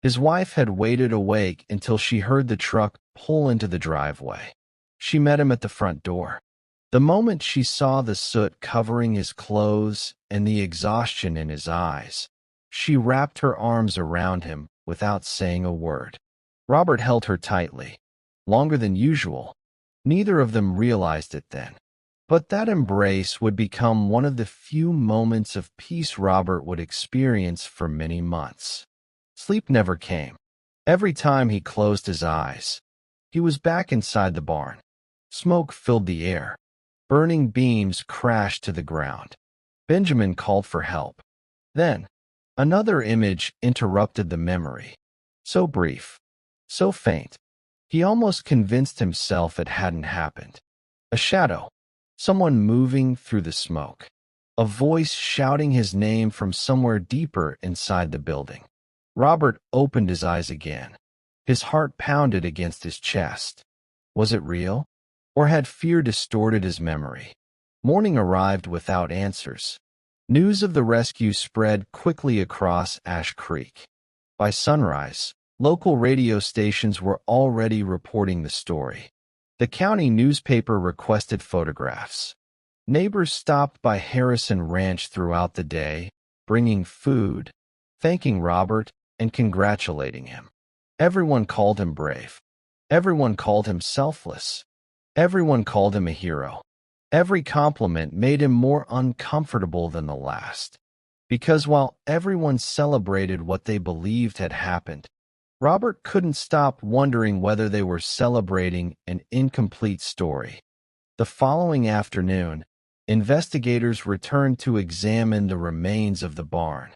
His wife had waited awake until she heard the truck pull into the driveway. She met him at the front door. The moment she saw the soot covering his clothes and the exhaustion in his eyes, she wrapped her arms around him without saying a word. Robert held her tightly, longer than usual. Neither of them realized it then. But that embrace would become one of the few moments of peace Robert would experience for many months. Sleep never came. Every time he closed his eyes, he was back inside the barn. Smoke filled the air. Burning beams crashed to the ground. Benjamin called for help. Then, another image interrupted the memory. So brief, so faint, he almost convinced himself it hadn't happened. A shadow, someone moving through the smoke. A voice shouting his name from somewhere deeper inside the building. Robert opened his eyes again. His heart pounded against his chest. Was it real? Or had fear distorted his memory? Morning arrived without answers. News of the rescue spread quickly across Ash Creek. By sunrise, local radio stations were already reporting the story. The county newspaper requested photographs. Neighbors stopped by Harrison Ranch throughout the day, bringing food, thanking Robert, and congratulating him. Everyone called him brave. Everyone called him selfless. Everyone called him a hero. Every compliment made him more uncomfortable than the last. Because while everyone celebrated what they believed had happened, Robert couldn't stop wondering whether they were celebrating an incomplete story. The following afternoon, investigators returned to examine the remains of the barn.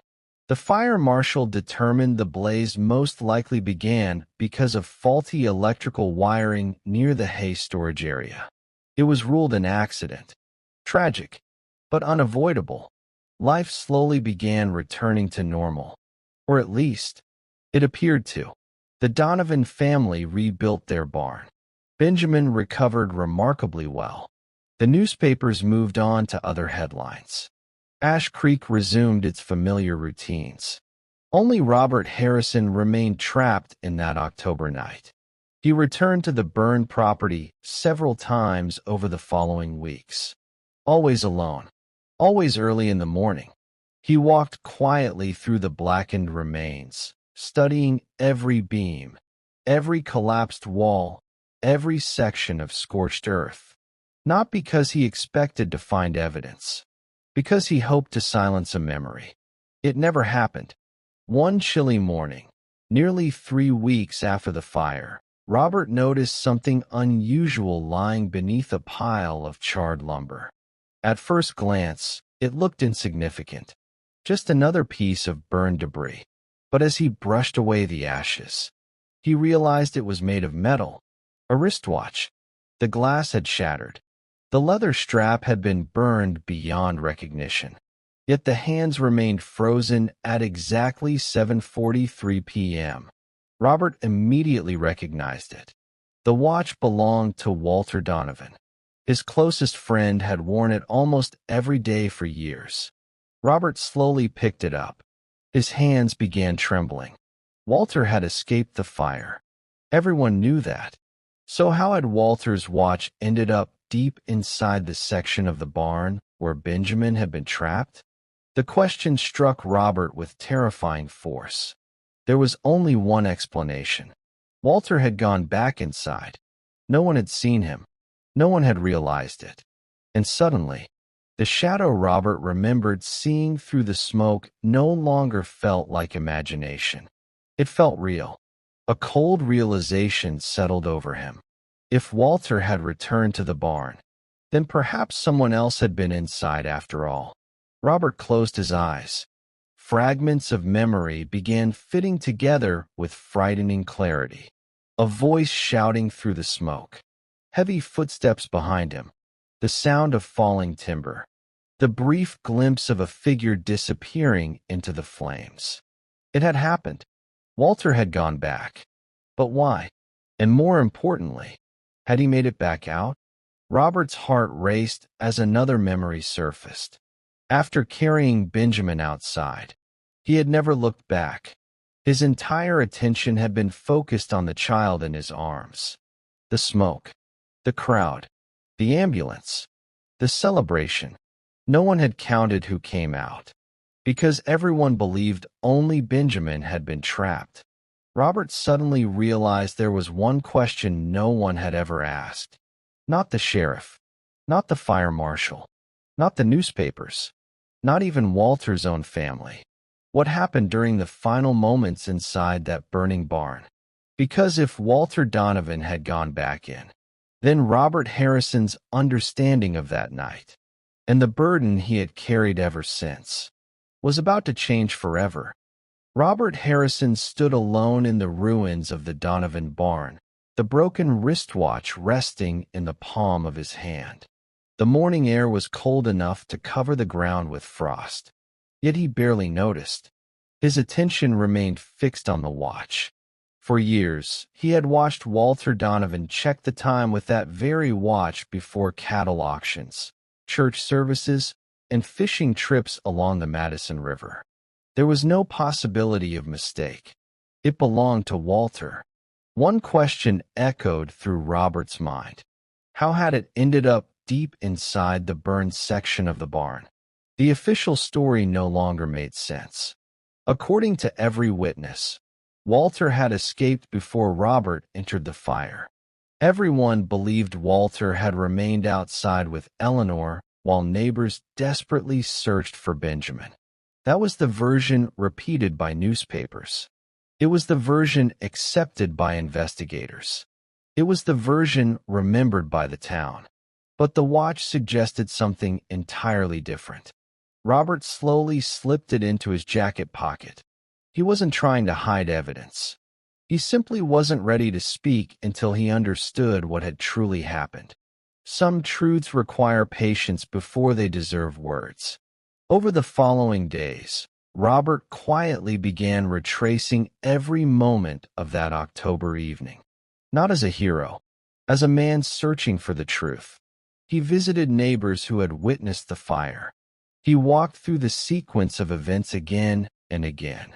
The fire marshal determined the blaze most likely began because of faulty electrical wiring near the hay storage area. It was ruled an accident. Tragic, but unavoidable. Life slowly began returning to normal. Or at least, it appeared to. The Donovan family rebuilt their barn. Benjamin recovered remarkably well. The newspapers moved on to other headlines. Ash Creek resumed its familiar routines. Only Robert Harrison remained trapped in that October night. He returned to the burned property several times over the following weeks. Always alone. Always early in the morning. He walked quietly through the blackened remains, studying every beam, every collapsed wall, every section of scorched earth. Not because he expected to find evidence, because he hoped to silence a memory. It never happened. One chilly morning, nearly 3 weeks after the fire, Robert noticed something unusual lying beneath a pile of charred lumber. At first glance, it looked insignificant, just another piece of burned debris. But as he brushed away the ashes, he realized it was made of metal, a wristwatch. The glass had shattered. The leather strap had been burned beyond recognition. Yet the hands remained frozen at exactly 7:43 p.m. Robert immediately recognized it. The watch belonged to Walter Donovan. His closest friend had worn it almost every day for years. Robert slowly picked it up. His hands began trembling. Walter had escaped the fire. Everyone knew that. So how had Walter's watch ended up deep inside the section of the barn where Benjamin had been trapped? The question struck Robert with terrifying force. There was only one explanation. Walter had gone back inside. No one had seen him. No one had realized it. And suddenly, the shadow Robert remembered seeing through the smoke no longer felt like imagination. It felt real. A cold realization settled over him. If Walter had returned to the barn, then perhaps someone else had been inside after all. Robert closed his eyes. Fragments of memory began fitting together with frightening clarity. A voice shouting through the smoke. Heavy footsteps behind him. The sound of falling timber. The brief glimpse of a figure disappearing into the flames. It had happened. Walter had gone back. But why? And more importantly, had he made it back out? Robert's heart raced as another memory surfaced. After carrying Benjamin outside, he had never looked back. His entire attention had been focused on the child in his arms. The smoke, the crowd, the ambulance, the celebration. No one had counted who came out, because everyone believed only Benjamin had been trapped. Robert suddenly realized there was one question no one had ever asked. Not the sheriff, not the fire marshal, not the newspapers, not even Walter's own family. What happened during the final moments inside that burning barn? Because if Walter Donovan had gone back in, then Robert Harrison's understanding of that night, and the burden he had carried ever since, was about to change forever. Robert Harrison stood alone in the ruins of the Donovan barn, the broken wristwatch resting in the palm of his hand. The morning air was cold enough to cover the ground with frost, yet he barely noticed. His attention remained fixed on the watch. For years, he had watched Walter Donovan check the time with that very watch before cattle auctions, church services, and fishing trips along the Madison River. There was no possibility of mistake. It belonged to Walter. One question echoed through Robert's mind. How had it ended up deep inside the burned section of the barn? The official story no longer made sense. According to every witness, Walter had escaped before Robert entered the fire. Everyone believed Walter had remained outside with Eleanor while neighbors desperately searched for Benjamin. That was the version repeated by newspapers. It was the version accepted by investigators. It was the version remembered by the town. But the watch suggested something entirely different. Robert slowly slipped it into his jacket pocket. He wasn't trying to hide evidence. He simply wasn't ready to speak until he understood what had truly happened. Some truths require patience before they deserve words. Over the following days, Robert quietly began retracing every moment of that October evening. Not as a hero, as a man searching for the truth. He visited neighbors who had witnessed the fire. He walked through the sequence of events again and again.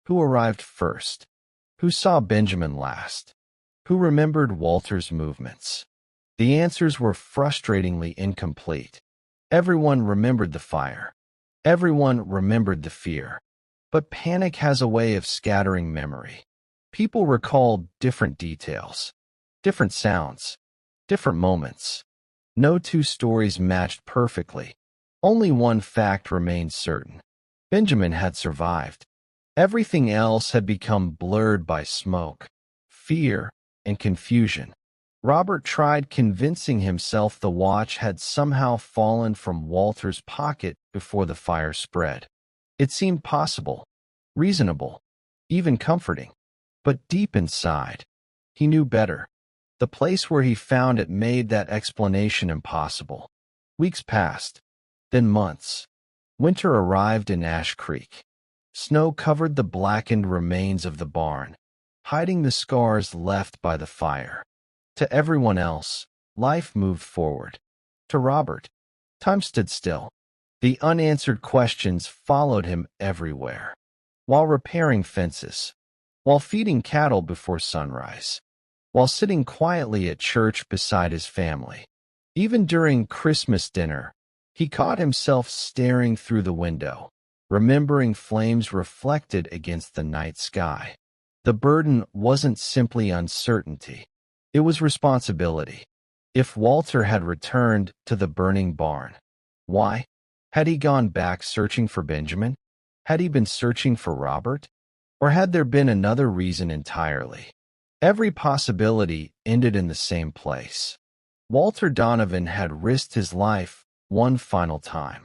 Who arrived first? Who saw Benjamin last? Who remembered Walter's movements? The answers were frustratingly incomplete. Everyone remembered the fire. Everyone remembered the fear. But panic has a way of scattering memory. People recall different details, different sounds, different moments. No two stories matched perfectly. Only one fact remained certain. Benjamin had survived. Everything else had become blurred by smoke, fear, and confusion. Robert tried convincing himself the watch had somehow fallen from Walter's pocket before the fire spread. It seemed possible, reasonable, even comforting. But deep inside, he knew better. The place where he found it made that explanation impossible. Weeks passed, then months. Winter arrived in Ash Creek. Snow covered the blackened remains of the barn, hiding the scars left by the fire. To everyone else, life moved forward. To Robert, time stood still. The unanswered questions followed him everywhere. While repairing fences, while feeding cattle before sunrise, while sitting quietly at church beside his family. Even during Christmas dinner, he caught himself staring through the window, remembering flames reflected against the night sky. The burden wasn't simply uncertainty. It was responsibility. If Walter had returned to the burning barn, why? Had he gone back searching for Benjamin? Had he been searching for Robert? Or had there been another reason entirely? Every possibility ended in the same place. Walter Donovan had risked his life one final time.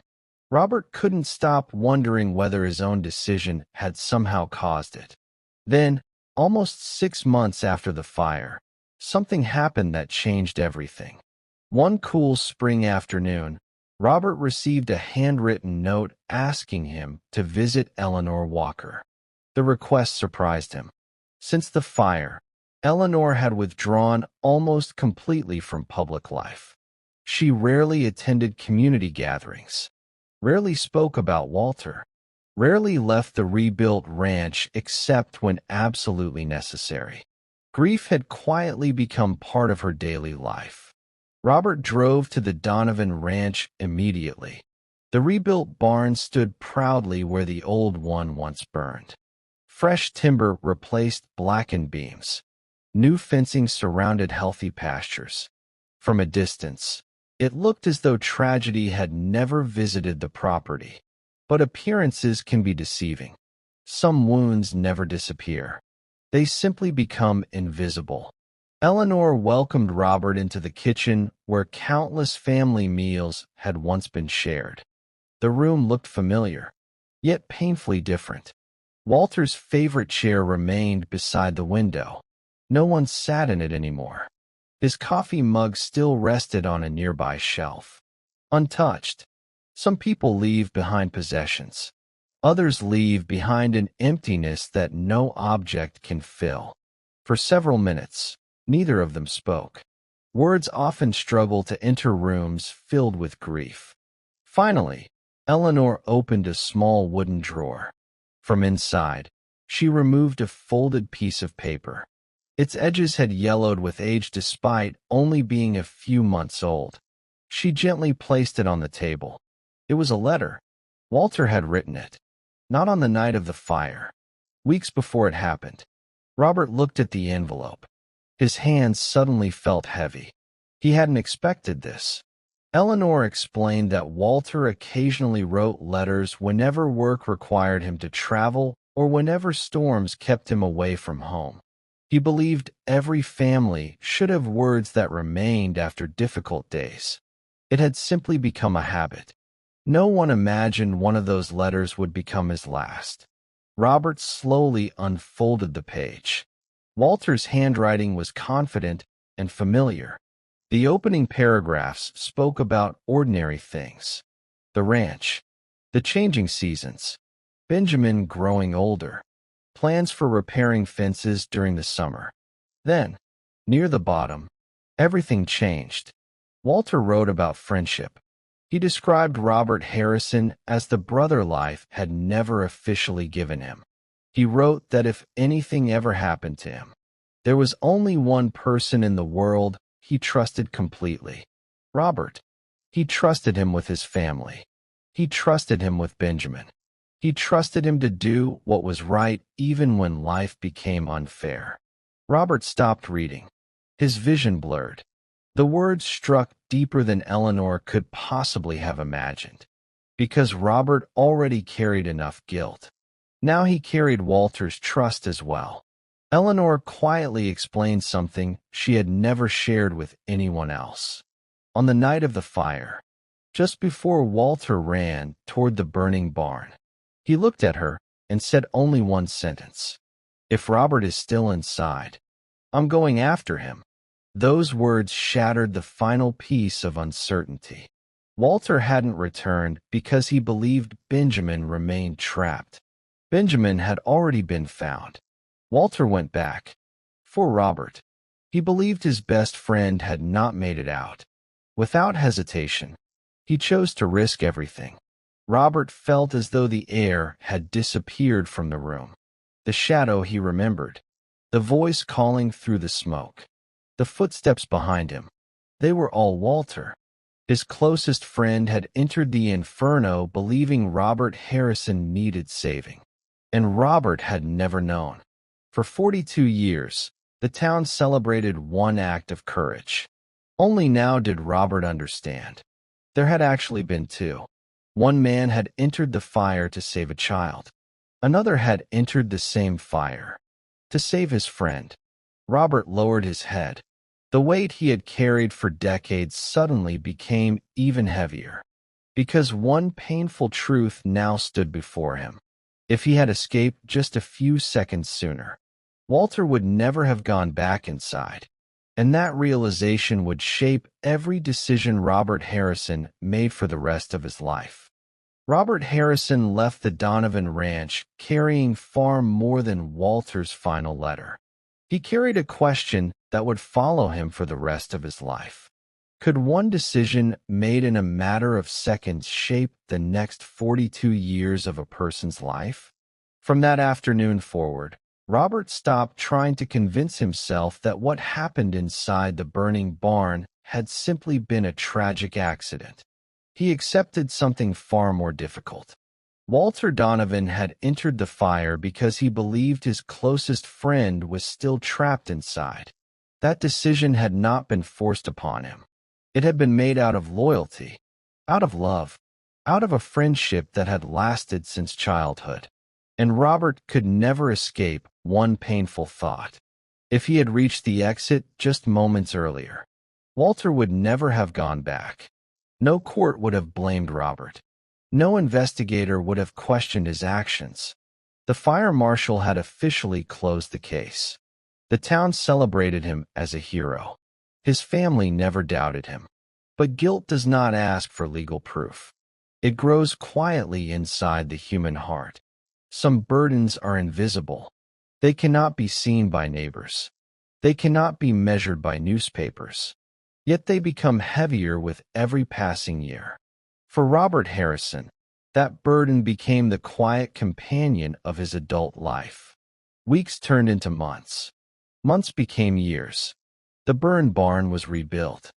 Robert couldn't stop wondering whether his own decision had somehow caused it. Then, almost 6 months after the fire, something happened that changed everything. One cool spring afternoon, Robert received a handwritten note asking him to visit Eleanor Walker. The request surprised him. Since the fire, Eleanor had withdrawn almost completely from public life. She rarely attended community gatherings, rarely spoke about Walter, rarely left the rebuilt ranch except when absolutely necessary. Grief had quietly become part of her daily life. Robert drove to the Donovan ranch immediately. The rebuilt barn stood proudly where the old one once burned. Fresh timber replaced blackened beams. New fencing surrounded healthy pastures. From a distance, it looked as though tragedy had never visited the property. But appearances can be deceiving. Some wounds never disappear. They simply become invisible. Eleanor welcomed Robert into the kitchen where countless family meals had once been shared. The room looked familiar, yet painfully different. Walter's favorite chair remained beside the window. No one sat in it anymore. His coffee mug still rested on a nearby shelf, untouched. Some people leave behind possessions. Others leave behind an emptiness that no object can fill. For several minutes, neither of them spoke. Words often struggle to enter rooms filled with grief. Finally, Eleanor opened a small wooden drawer. From inside, she removed a folded piece of paper. Its edges had yellowed with age despite only being a few months old. She gently placed it on the table. It was a letter. Walter had written it. Not on the night of the fire. Weeks before it happened. Robert looked at the envelope. His hands suddenly felt heavy. He hadn't expected this. Eleanor explained that Walter occasionally wrote letters whenever work required him to travel or whenever storms kept him away from home. He believed every family should have words that remained after difficult days. It had simply become a habit. No one imagined one of those letters would become his last. Robert slowly unfolded the page. Walter's handwriting was confident and familiar. The opening paragraphs spoke about ordinary things. The ranch, the changing seasons, Benjamin growing older, plans for repairing fences during the summer. Then, near the bottom, everything changed. Walter wrote about friendship. He described Robert Harrison as the brother life had never officially given him. He wrote that if anything ever happened to him, there was only one person in the world he trusted completely. Robert. He trusted him with his family. He trusted him with Benjamin. He trusted him to do what was right even when life became unfair. Robert stopped reading. His vision blurred. The words struck deeper than Eleanor could possibly have imagined, because Robert already carried enough guilt. Now he carried Walter's trust as well. Eleanor quietly explained something she had never shared with anyone else. On the night of the fire, just before Walter ran toward the burning barn, he looked at her and said only one sentence. "If Robert is still inside, I'm going after him." Those words shattered the final piece of uncertainty. Walter hadn't returned because he believed Benjamin remained trapped. Benjamin had already been found. Walter went back. For Robert, he believed his best friend had not made it out. Without hesitation, he chose to risk everything. Robert felt as though the air had disappeared from the room. The shadow he remembered. The voice calling through the smoke. The footsteps behind him. They were all Walter. His closest friend had entered the inferno believing Robert Harrison needed saving. And Robert had never known. For 42 years, the town celebrated one act of courage. Only now did Robert understand. There had actually been two. One man had entered the fire to save a child. Another had entered the same fire to save his friend. Robert lowered his head. The weight he had carried for decades suddenly became even heavier, because one painful truth now stood before him. If he had escaped just a few seconds sooner, Walter would never have gone back inside, and that realization would shape every decision Robert Harrison made for the rest of his life. Robert Harrison left the Donovan Ranch carrying far more than Walter's final letter. He carried a question that would follow him for the rest of his life. Could one decision made in a matter of seconds shape the next 42 years of a person's life? From that afternoon forward, Robert stopped trying to convince himself that what happened inside the burning barn had simply been a tragic accident. He accepted something far more difficult. Walter Donovan had entered the fire because he believed his closest friend was still trapped inside. That decision had not been forced upon him. It had been made out of loyalty, out of love, out of a friendship that had lasted since childhood. And Robert could never escape one painful thought. If he had reached the exit just moments earlier, Walter would never have gone back. No court would have blamed Robert. No investigator would have questioned his actions. The fire marshal had officially closed the case. The town celebrated him as a hero. His family never doubted him. But guilt does not ask for legal proof. It grows quietly inside the human heart. Some burdens are invisible. They cannot be seen by neighbors. They cannot be measured by newspapers. Yet they become heavier with every passing year. For Robert Harrison, that burden became the quiet companion of his adult life. Weeks turned into months. Months became years. The burned barn was rebuilt.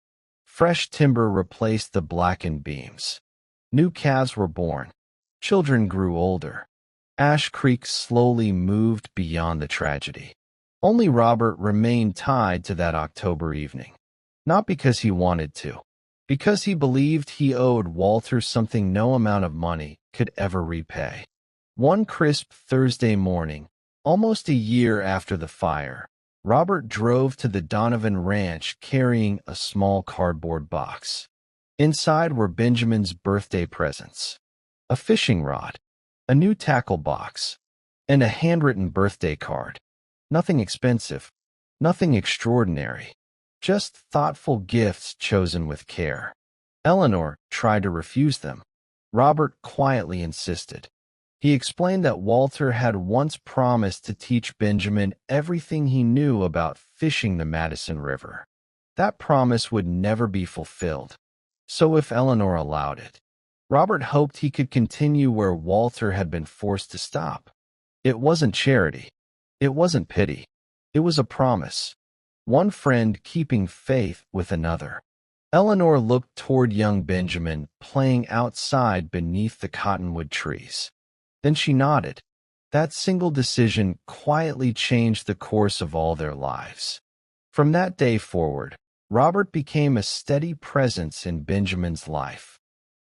Fresh timber replaced the blackened beams. New calves were born. Children grew older. Ash Creek slowly moved beyond the tragedy. Only Robert remained tied to that October evening. Not because he wanted to, because he believed he owed Walter something no amount of money could ever repay. One crisp Thursday morning, almost a year after the fire, Robert drove to the Donovan Ranch carrying a small cardboard box. Inside were Benjamin's birthday presents: a fishing rod, a new tackle box, and a handwritten birthday card. Nothing expensive, nothing extraordinary, just thoughtful gifts chosen with care. Eleanor tried to refuse them. Robert quietly insisted. He explained that Walter had once promised to teach Benjamin everything he knew about fishing the Madison River. That promise would never be fulfilled. So if Eleanor allowed it, Robert hoped he could continue where Walter had been forced to stop. It wasn't charity. It wasn't pity. It was a promise. One friend keeping faith with another. Eleanor looked toward young Benjamin playing outside beneath the cottonwood trees. Then she nodded. That single decision quietly changed the course of all their lives. From that day forward, Robert became a steady presence in Benjamin's life.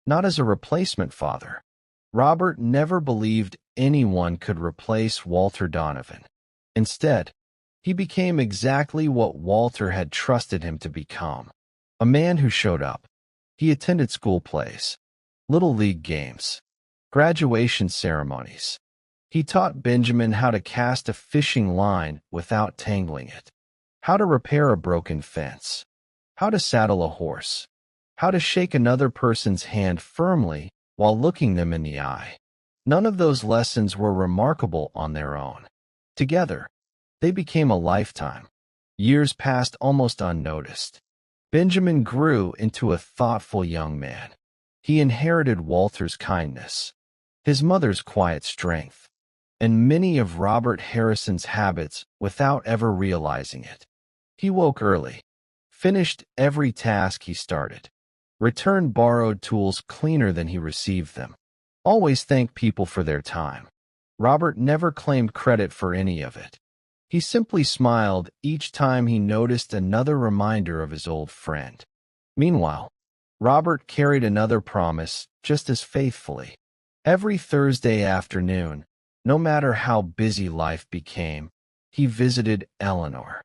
Not as a replacement father. Robert never believed anyone could replace Walter Donovan. Instead, he became exactly what Walter had trusted him to become. A man who showed up. He attended school plays, little league games, graduation ceremonies. He taught Benjamin how to cast a fishing line without tangling it, how to repair a broken fence, how to saddle a horse, how to shake another person's hand firmly while looking them in the eye. None of those lessons were remarkable on their own. Together, they became a lifetime. Years passed almost unnoticed. Benjamin grew into a thoughtful young man. He inherited Walter's kindness, his mother's quiet strength, and many of Robert Harrison's habits without ever realizing it. He woke early, finished every task he started, returned borrowed tools cleaner than he received them, always thanked people for their time. Robert never claimed credit for any of it. He simply smiled each time he noticed another reminder of his old friend. Meanwhile, Robert carried another promise just as faithfully. Every Thursday afternoon, no matter how busy life became, he visited Eleanor.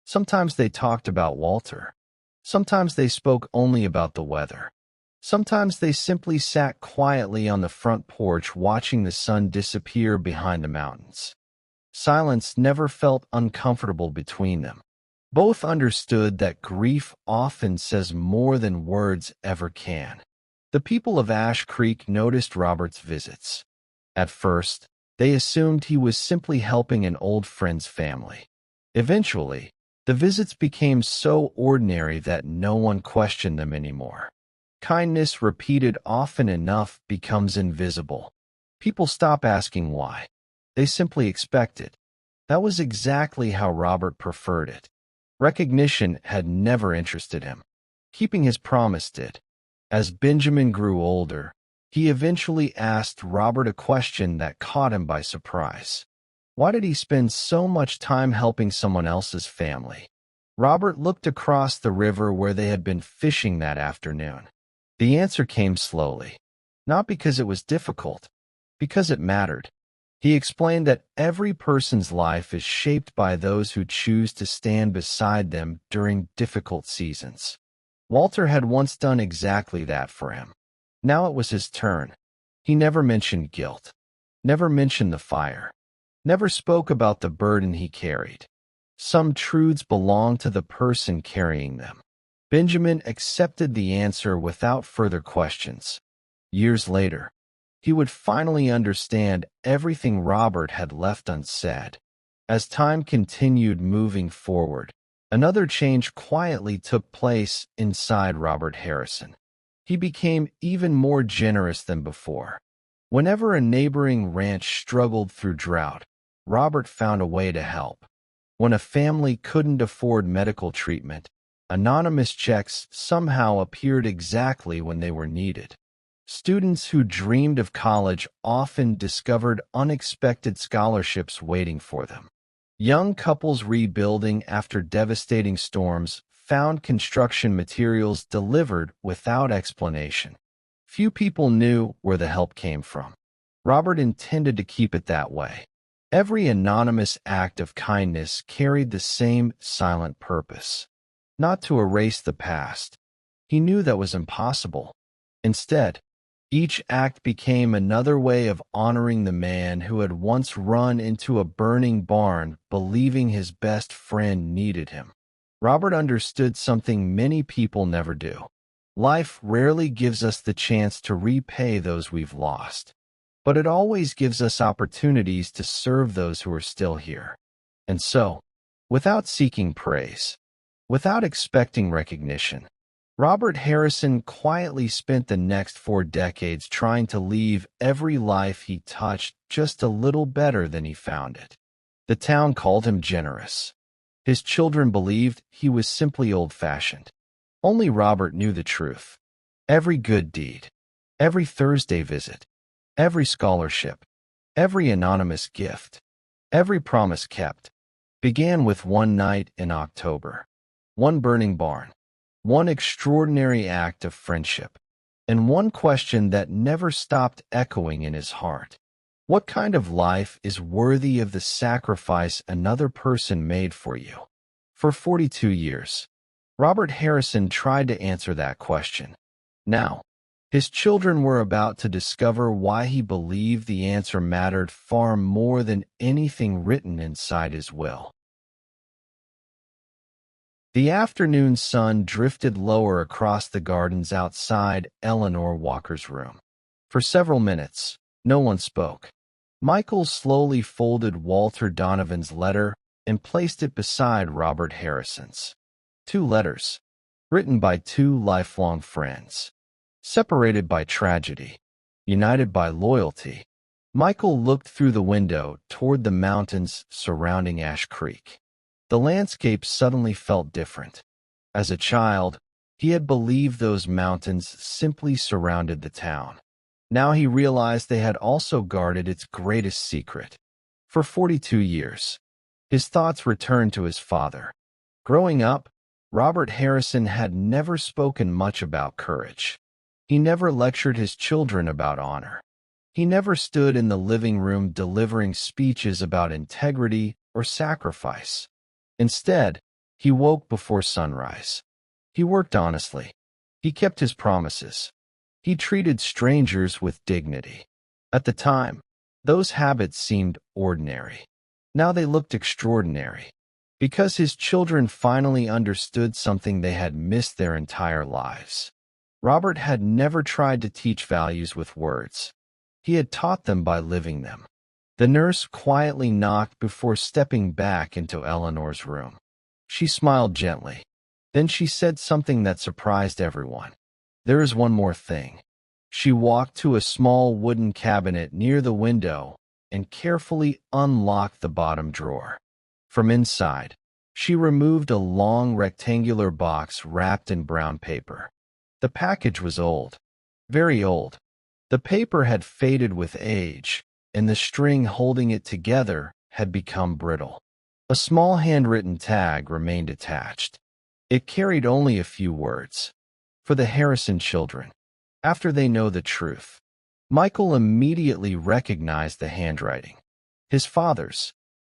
Sometimes they talked about Walter. Sometimes they spoke only about the weather. Sometimes they simply sat quietly on the front porch watching the sun disappear behind the mountains. Silence never felt uncomfortable between them. Both understood that grief often says more than words ever can. The people of Ash Creek noticed Robert's visits. At first, they assumed he was simply helping an old friend's family. Eventually, the visits became so ordinary that no one questioned them anymore. Kindness repeated often enough becomes invisible. People stop asking why. They simply expect it. That was exactly how Robert preferred it. Recognition had never interested him. Keeping his promise did. As Benjamin grew older, he eventually asked Robert a question that caught him by surprise. Why did he spend so much time helping someone else's family? Robert looked across the river where they had been fishing that afternoon. The answer came slowly, not because it was difficult, because it mattered. He explained that every person's life is shaped by those who choose to stand beside them during difficult seasons. Walter had once done exactly that for him. Now it was his turn. He never mentioned guilt, never mentioned the fire, never spoke about the burden he carried. Some truths belong to the person carrying them. Benjamin accepted the answer without further questions. Years later, he would finally understand everything Robert had left unsaid. As time continued moving forward, another change quietly took place inside Robert Harrison. He became even more generous than before. Whenever a neighboring ranch struggled through drought, Robert found a way to help. When a family couldn't afford medical treatment, anonymous checks somehow appeared exactly when they were needed. Students who dreamed of college often discovered unexpected scholarships waiting for them. Young couples rebuilding after devastating storms found construction materials delivered without explanation. Few people knew where the help came from. Robert intended to keep it that way. Every anonymous act of kindness carried the same silent purpose, not to erase the past. He knew that was impossible. Instead, each act became another way of honoring the man who had once run into a burning barn believing his best friend needed him. Robert understood something many people never do. Life rarely gives us the chance to repay those we've lost, but it always gives us opportunities to serve those who are still here. And so, without seeking praise, without expecting recognition, Robert Harrison quietly spent the next 4 decades trying to leave every life he touched just a little better than he found it. The town called him generous. His children believed he was simply old-fashioned. Only Robert knew the truth. Every good deed, every Thursday visit, every scholarship, every anonymous gift, every promise kept, began with one night in October, one burning barn, one extraordinary act of friendship, and one question that never stopped echoing in his heart. What kind of life is worthy of the sacrifice another person made for you? For 42 years, Robert Harrison tried to answer that question. Now, his children were about to discover why he believed the answer mattered far more than anything written inside his will. The afternoon sun drifted lower across the gardens outside Eleanor Walker's room. For several minutes, no one spoke. Michael slowly folded Walter Donovan's letter and placed it beside Robert Harrison's. 2 letters, written by 2 lifelong friends. Separated by tragedy, united by loyalty, Michael looked through the window toward the mountains surrounding Ash Creek. The landscape suddenly felt different. As a child, he had believed those mountains simply surrounded the town. Now he realized they had also guarded its greatest secret. For 42 years, his thoughts returned to his father. Growing up, Robert Harrison had never spoken much about courage. He never lectured his children about honor. He never stood in the living room delivering speeches about integrity or sacrifice. Instead, he woke before sunrise. He worked honestly. He kept his promises. He treated strangers with dignity. At the time, those habits seemed ordinary. Now they looked extraordinary, because his children finally understood something they had missed their entire lives. Robert had never tried to teach values with words. He had taught them by living them. The nurse quietly knocked before stepping back into Eleanor's room. She smiled gently. Then she said something that surprised everyone. "There is one more thing." She walked to a small wooden cabinet near the window and carefully unlocked the bottom drawer. From inside, she removed a long rectangular box wrapped in brown paper. The package was old, very old. The paper had faded with age, and the string holding it together had become brittle. A small handwritten tag remained attached. It carried only a few words. For the Harrison children, after they know the truth. Michael immediately recognized the handwriting. His father's.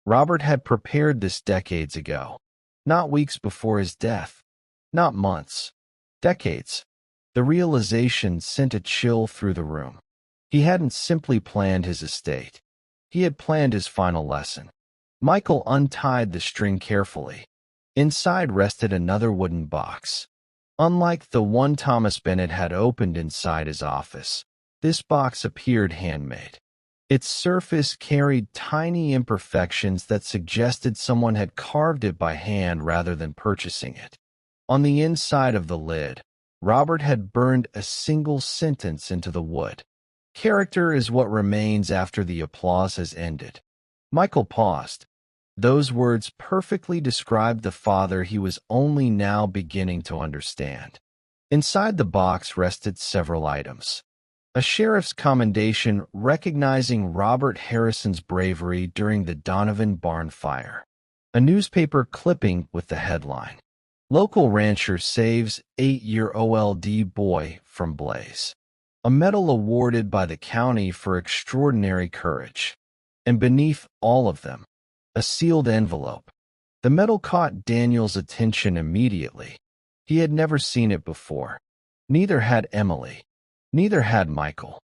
Robert had prepared this decades ago. Not weeks before his death. Not months. Decades. The realization sent a chill through the room. He hadn't simply planned his estate. He had planned his final lesson. Michael untied the string carefully. Inside rested another wooden box. Unlike the one Thomas Bennett had opened inside his office, this box appeared handmade. Its surface carried tiny imperfections that suggested someone had carved it by hand rather than purchasing it. On the inside of the lid, Robert had burned a single sentence into the wood. Character is what remains after the applause has ended. Michael paused. Those words perfectly described the father he was only now beginning to understand. Inside the box rested several items. A sheriff's commendation recognizing Robert Harrison's bravery during the Donovan barn fire. A newspaper clipping with the headline, "Local rancher saves 8-year-old boy from blaze." A medal awarded by the county for extraordinary courage. And beneath all of them, a sealed envelope. The medal caught Daniel's attention immediately. He had never seen it before. Neither had Emily. Neither had Michael.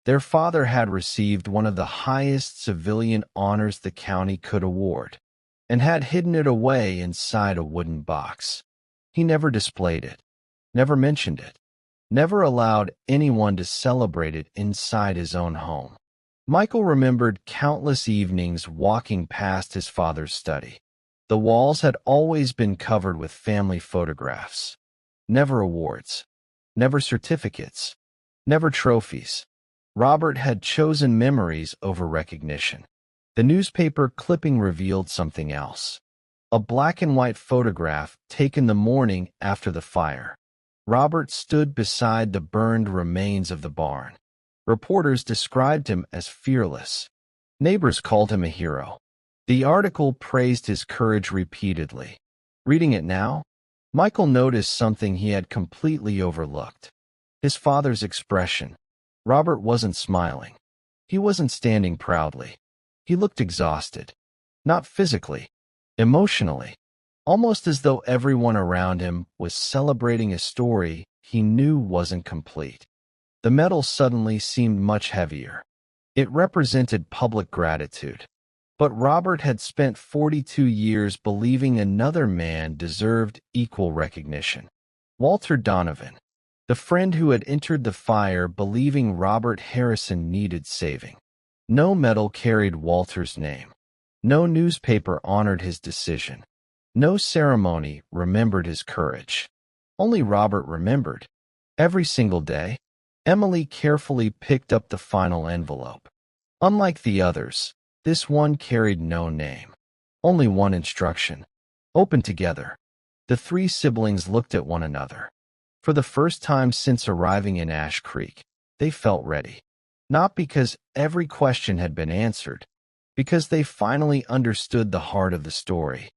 Their father had received one of the highest civilian honors the county could award, and had hidden it away inside a wooden box. He never displayed it, never mentioned it, never allowed anyone to celebrate it inside his own home. Michael remembered countless evenings walking past his father's study. The walls had always been covered with family photographs. Never awards. Never certificates. Never trophies. Robert had chosen memories over recognition. The newspaper clipping revealed something else. A black and white photograph taken the morning after the fire. Robert stood beside the burned remains of the barn. Reporters described him as fearless. Neighbors called him a hero. The article praised his courage repeatedly. Reading it now, Michael noticed something he had completely overlooked. His father's expression. Robert wasn't smiling. He wasn't standing proudly. He looked exhausted. Not physically, emotionally. Almost as though everyone around him was celebrating a story he knew wasn't complete. The medal suddenly seemed much heavier. It represented public gratitude. But Robert had spent 42 years believing another man deserved equal recognition. Walter Donovan. The friend who had entered the fire believing Robert Harrison needed saving. No medal carried Walter's name. No newspaper honored his decision. No ceremony remembered his courage. Only Robert remembered. Every single day, Emily carefully picked up the final envelope. Unlike the others, this one carried no name. Only one instruction. Open together. The three siblings looked at one another. For the first time since arriving in Ash Creek, they felt ready. Not because every question had been answered, because they finally understood the heart of the story.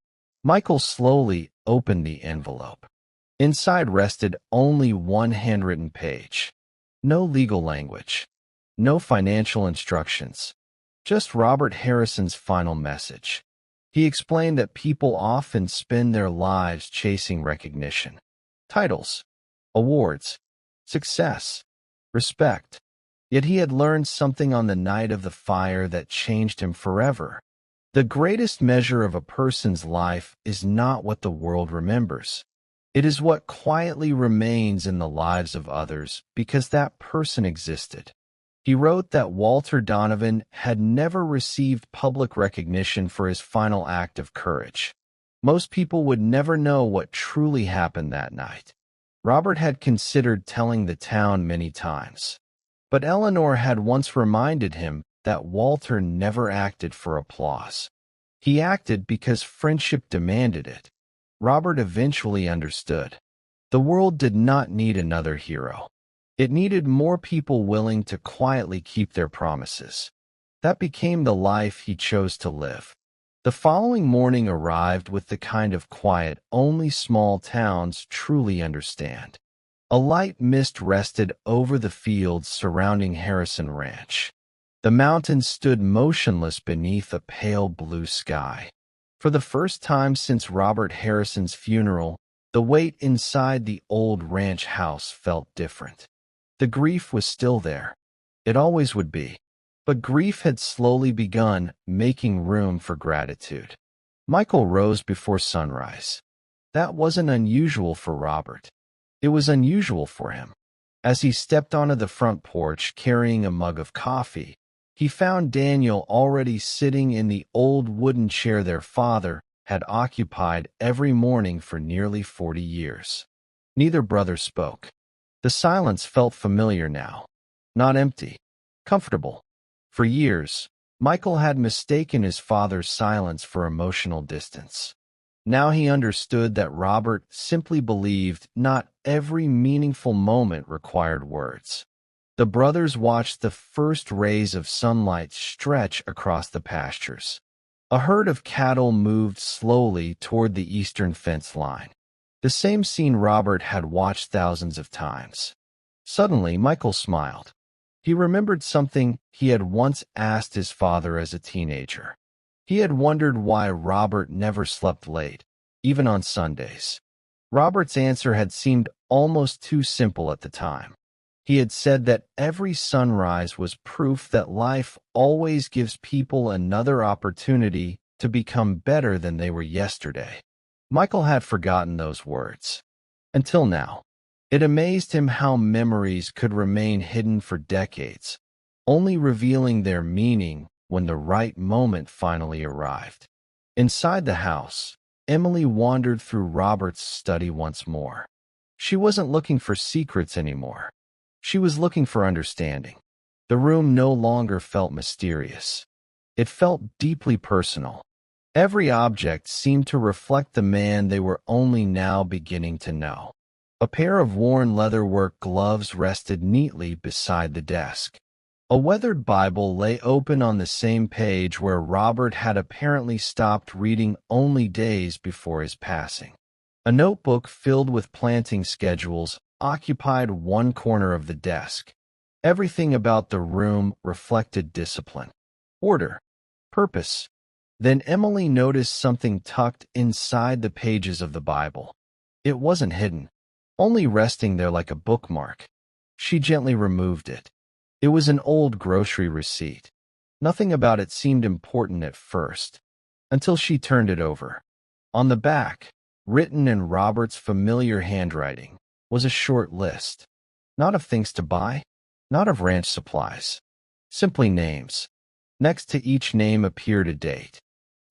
Michael slowly opened the envelope. Inside rested only one handwritten page. No legal language. No financial instructions. Just Robert Harrison's final message. He explained that people often spend their lives chasing recognition. Titles. Awards, success, respect. Yet he had learned something on the night of the fire that changed him forever. The greatest measure of a person's life is not what the world remembers. It is what quietly remains in the lives of others because that person existed. He wrote that Walter Donovan had never received public recognition for his final act of courage. Most people would never know what truly happened that night. Robert had considered telling the town many times, but Eleanor had once reminded him that Walter never acted for applause. He acted because friendship demanded it. Robert eventually understood. The world did not need another hero. It needed more people willing to quietly keep their promises. That became the life he chose to live. The following morning arrived with the kind of quiet only small towns truly understand. A light mist rested over the fields surrounding Harrison Ranch. The mountains stood motionless beneath a pale blue sky. For the first time since Robert Harrison's funeral, the weight inside the old ranch house felt different. The grief was still there. It always would be. But grief had slowly begun making room for gratitude. Michael rose before sunrise. That wasn't unusual for Robert. It was unusual for him. As he stepped onto the front porch carrying a mug of coffee, he found Daniel already sitting in the old wooden chair their father had occupied every morning for nearly 40 years. Neither brother spoke. The silence felt familiar now. Not empty. Comfortable. For years, Michael had mistaken his father's silence for emotional distance. Now he understood that Robert simply believed not every meaningful moment required words. The brothers watched the first rays of sunlight stretch across the pastures. A herd of cattle moved slowly toward the eastern fence line. The same scene Robert had watched thousands of times. Suddenly, Michael smiled. He remembered something he had once asked his father as a teenager. He had wondered why Robert never slept late, even on Sundays. Robert's answer had seemed almost too simple at the time. He had said that every sunrise was proof that life always gives people another opportunity to become better than they were yesterday. Michael had forgotten those words. Until now. It amazed him how memories could remain hidden for decades, only revealing their meaning when the right moment finally arrived. Inside the house, Emily wandered through Robert's study once more. She wasn't looking for secrets anymore. She was looking for understanding. The room no longer felt mysterious. It felt deeply personal. Every object seemed to reflect the man they were only now beginning to know. A pair of worn leatherwork gloves rested neatly beside the desk. A weathered Bible lay open on the same page where Robert had apparently stopped reading only days before his passing. A notebook filled with planting schedules occupied one corner of the desk. Everything about the room reflected discipline, order, purpose. Then Emily noticed something tucked inside the pages of the Bible. It wasn't hidden, only resting there like a bookmark. She gently removed it. It was an old grocery receipt. Nothing about it seemed important at first, until she turned it over. On the back, written in Robert's familiar handwriting, was a short list. Not of things to buy, not of ranch supplies. Simply names. Next to each name appeared a date.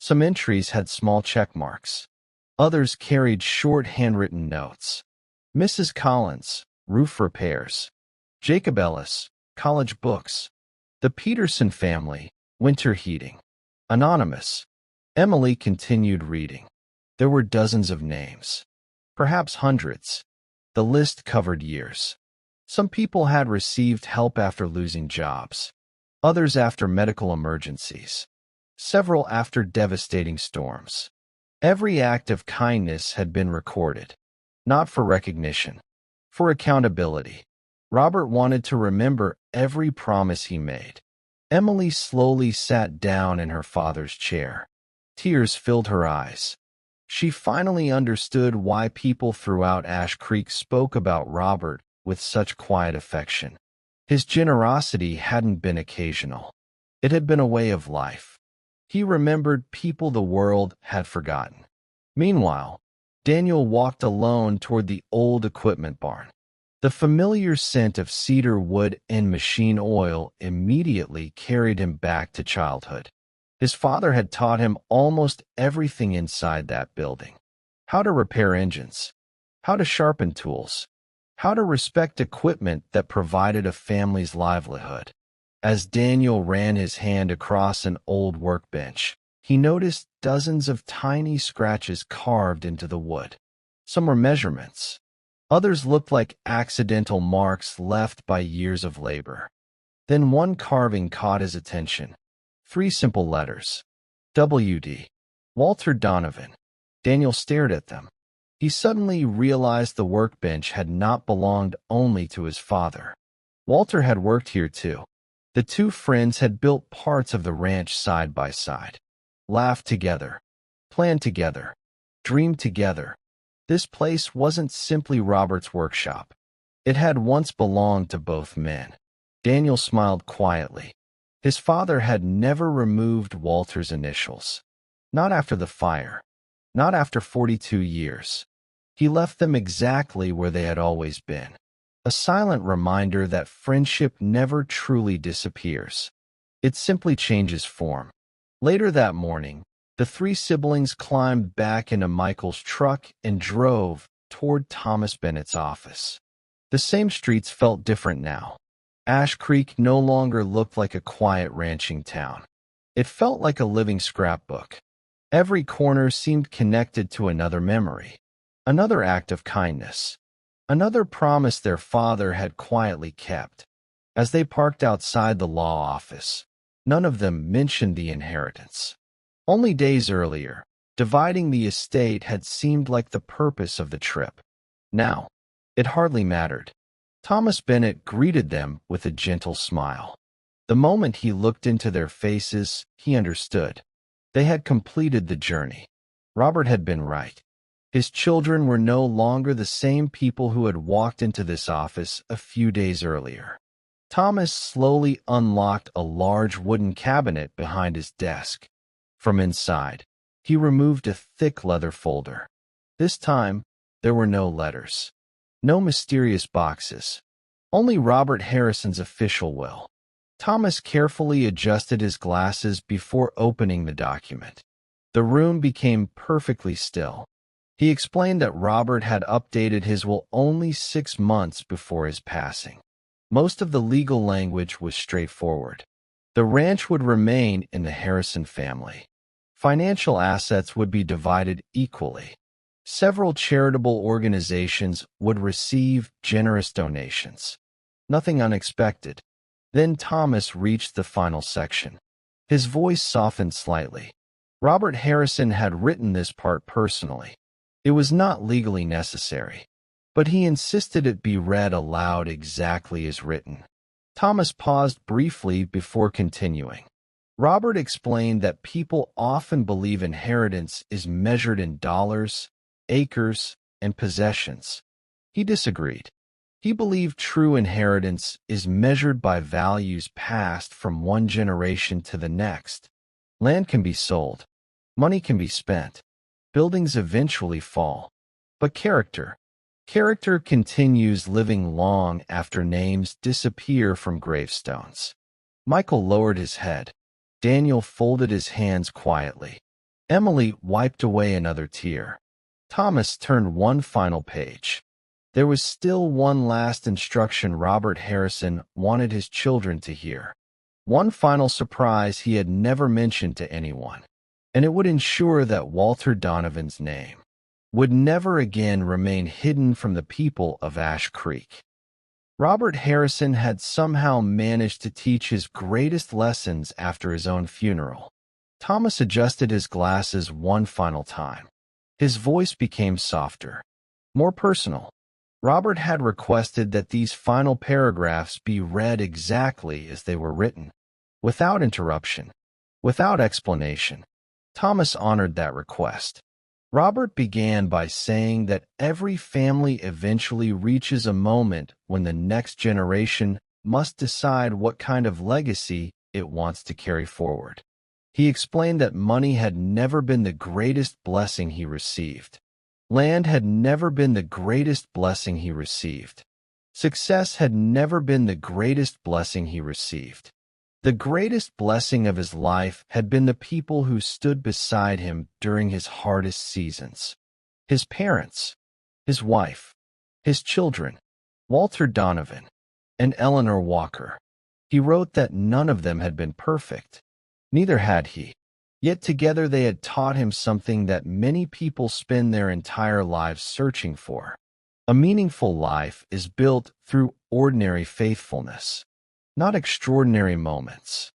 Some entries had small check marks. Others carried short handwritten notes. Mrs. Collins, roof repairs. Jacob Ellis, college books. The Peterson family, winter heating. Anonymous. Emily continued reading. There were dozens of names. Perhaps hundreds. The list covered years. Some people had received help after losing jobs. Others after medical emergencies. Several after devastating storms. Every act of kindness had been recorded. Not for recognition. For accountability. Robert wanted to remember every promise he made. Emily slowly sat down in her father's chair. Tears filled her eyes. She finally understood why people throughout Ash Creek spoke about Robert with such quiet affection. His generosity hadn't been occasional. It had been a way of life. He remembered people the world had forgotten. Meanwhile, Daniel walked alone toward the old equipment barn. The familiar scent of cedar wood and machine oil immediately carried him back to childhood. His father had taught him almost everything inside that building. How to repair engines, how to sharpen tools, how to respect equipment that provided a family's livelihood. As Daniel ran his hand across an old workbench, he noticed dozens of tiny scratches carved into the wood. Some were measurements. Others looked like accidental marks left by years of labor. Then one carving caught his attention. 3 simple letters. WD. Walter Donovan. Daniel stared at them. He suddenly realized the workbench had not belonged only to his father. Walter had worked here too. The two friends had built parts of the ranch side by side, laughed together, planned together, dreamed together. This place wasn't simply Robert's workshop. It had once belonged to both men. Daniel smiled quietly. His father had never removed Walter's initials. Not after the fire. Not after 42 years. He left them exactly where they had always been. A silent reminder that friendship never truly disappears. It simply changes form. Later that morning, the three siblings climbed back into Michael's truck and drove toward Thomas Bennett's office. The same streets felt different now. Ash Creek no longer looked like a quiet ranching town. It felt like a living scrapbook. Every corner seemed connected to another memory, another act of kindness, another promise their father had quietly kept. As they parked outside the law office, none of them mentioned the inheritance. Only days earlier, dividing the estate had seemed like the purpose of the trip. Now, it hardly mattered. Thomas Bennett greeted them with a gentle smile. The moment he looked into their faces, he understood. They had completed the journey. Robert had been right. His children were no longer the same people who had walked into this office a few days earlier. Thomas slowly unlocked a large wooden cabinet behind his desk. From inside, he removed a thick leather folder. This time, there were no letters. No mysterious boxes. Only Robert Harrison's official will. Thomas carefully adjusted his glasses before opening the document. The room became perfectly still. He explained that Robert had updated his will only 6 months before his passing. Most of the legal language was straightforward. The ranch would remain in the Harrison family. Financial assets would be divided equally. Several charitable organizations would receive generous donations. Nothing unexpected. Then Thomas reached the final section. His voice softened slightly. Robert Harrison had written this part personally. It was not legally necessary, but he insisted it be read aloud exactly as written. Thomas paused briefly before continuing. Robert explained that people often believe inheritance is measured in dollars, acres, and possessions. He disagreed. He believed true inheritance is measured by values passed from one generation to the next. Land can be sold. Money can be spent. Buildings eventually fall. But character continues living long after names disappear from gravestones. Michael lowered his head. Daniel folded his hands quietly. Emily wiped away another tear. Thomas turned one final page. There was still one last instruction Robert Harrison wanted his children to hear. One final surprise he had never mentioned to anyone. And it would ensure that Walter Donovan's name would never again remain hidden from the people of Ash Creek. Robert Harrison had somehow managed to teach his greatest lessons after his own funeral. Thomas adjusted his glasses one final time. His voice became softer, more personal. Robert had requested that these final paragraphs be read exactly as they were written, without interruption, without explanation. Thomas honored that request. Robert began by saying that every family eventually reaches a moment when the next generation must decide what kind of legacy it wants to carry forward. He explained that money had never been the greatest blessing he received. Land had never been the greatest blessing he received. Success had never been the greatest blessing he received. The greatest blessing of his life had been the people who stood beside him during his hardest seasons. His parents, his wife, his children, Walter Donovan, and Eleanor Walker. He wrote that none of them had been perfect. Neither had he. Yet together they had taught him something that many people spend their entire lives searching for. A meaningful life is built through ordinary faithfulness, not extraordinary moments.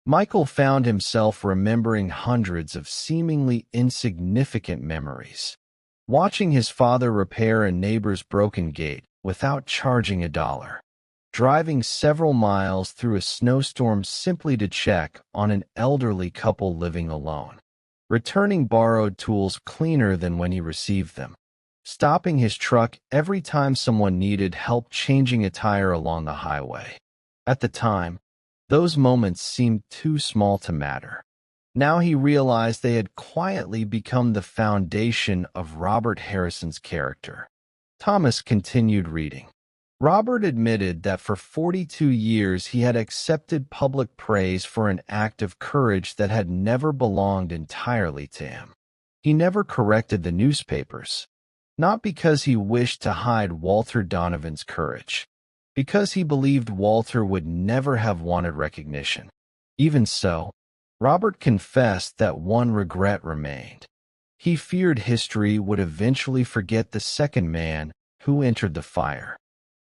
Michael found himself remembering hundreds of seemingly insignificant memories. Watching his father repair a neighbor's broken gate without charging a dollar. Driving several miles through a snowstorm simply to check on an elderly couple living alone. Returning borrowed tools cleaner than when he received them. Stopping his truck every time someone needed help changing a tire along the highway. At the time, those moments seemed too small to matter. Now he realized they had quietly become the foundation of Robert Harrison's character. Thomas continued reading. Robert admitted that for 42 years he had accepted public praise for an act of courage that had never belonged entirely to him. He never corrected the newspapers, not because he wished to hide Walter Donovan's courage, because he believed Walter would never have wanted recognition. Even so, Robert confessed that one regret remained. He feared history would eventually forget the second man who entered the fire.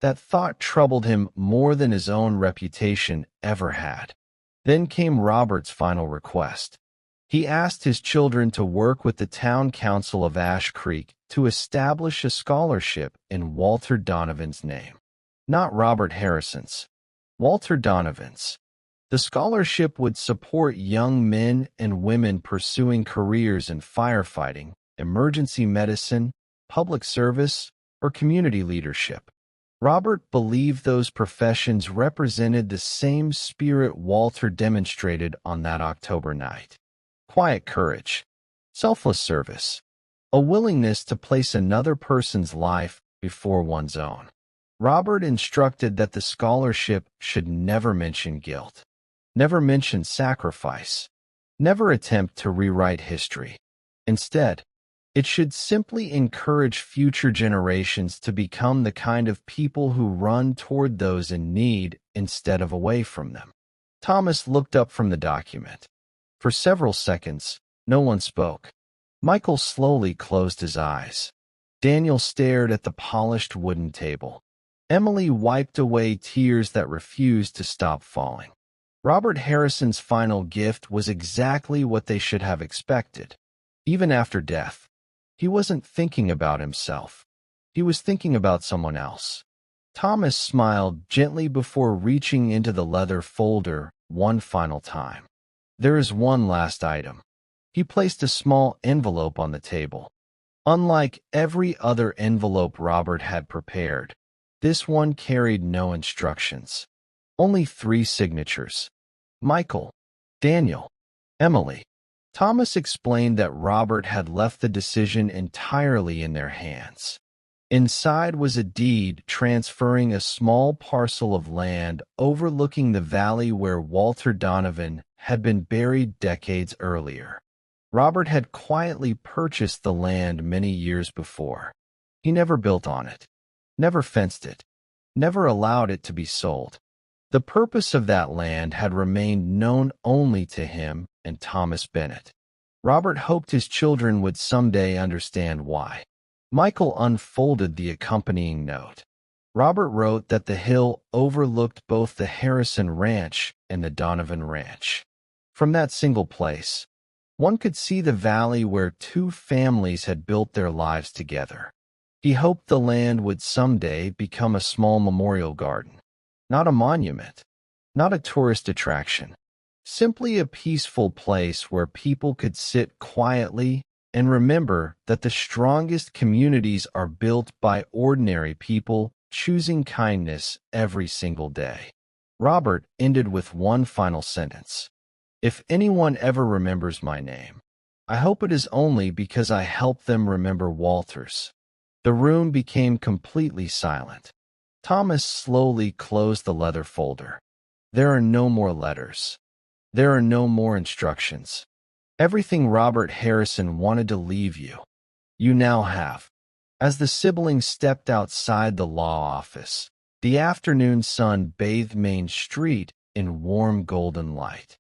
That thought troubled him more than his own reputation ever had. Then came Robert's final request. He asked his children to work with the town council of Ash Creek to establish a scholarship in Walter Donovan's name. Not Robert Harrison's, Walter Donovan's. The scholarship would support young men and women pursuing careers in firefighting, emergency medicine, public service, or community leadership. Robert believed those professions represented the same spirit Walter demonstrated on that October night. Quiet courage, selfless service, a willingness to place another person's life before one's own. Robert instructed that the scholarship should never mention guilt, never mention sacrifice, never attempt to rewrite history. Instead, it should simply encourage future generations to become the kind of people who run toward those in need instead of away from them. Thomas looked up from the document. For several seconds, no one spoke. Michael slowly closed his eyes. Daniel stared at the polished wooden table. Emily wiped away tears that refused to stop falling. Robert Harrison's final gift was exactly what they should have expected. Even after death, he wasn't thinking about himself. He was thinking about someone else. Thomas smiled gently before reaching into the leather folder one final time. There is one last item. He placed a small envelope on the table. Unlike every other envelope Robert had prepared, this one carried no instructions. Only 3 signatures. Michael, Daniel, Emily. Thomas explained that Robert had left the decision entirely in their hands. Inside was a deed transferring a small parcel of land overlooking the valley where Walter Donovan had been buried decades earlier. Robert had quietly purchased the land many years before. He never built on it, never fenced it, never allowed it to be sold. The purpose of that land had remained known only to him and Thomas Bennett. Robert hoped his children would someday understand why. Michael unfolded the accompanying note. Robert wrote that the hill overlooked both the Harrison Ranch and the Donovan Ranch. From that single place, one could see the valley where 2 families had built their lives together. He hoped the land would someday become a small memorial garden, not a monument, not a tourist attraction, simply a peaceful place where people could sit quietly and remember that the strongest communities are built by ordinary people choosing kindness every single day. Robert ended with one final sentence. If anyone ever remembers my name, I hope it is only because I helped them remember Walter's. The room became completely silent. Thomas slowly closed the leather folder. There are no more letters. There are no more instructions. Everything Robert Harrison wanted to leave you, you now have. As the siblings stepped outside the law office, the afternoon sun bathed Main Street in warm golden light.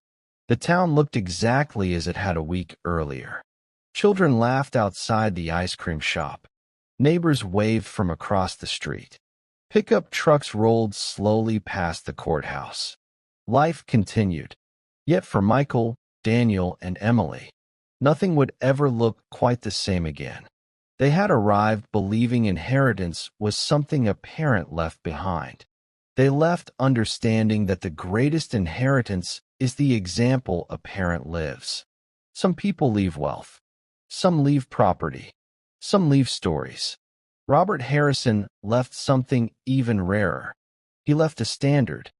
The town looked exactly as it had a week earlier. Children laughed outside the ice cream shop. Neighbors waved from across the street. Pickup trucks rolled slowly past the courthouse. Life continued, Yet for Michael, Daniel, and Emily, nothing would ever look quite the same again. They had arrived believing inheritance was something a parent left behind. They left understanding that the greatest inheritance is the example a parent lives. Some people leave wealth. Some leave property. Some leave stories. Robert Harrison left something even rarer. He left a standard,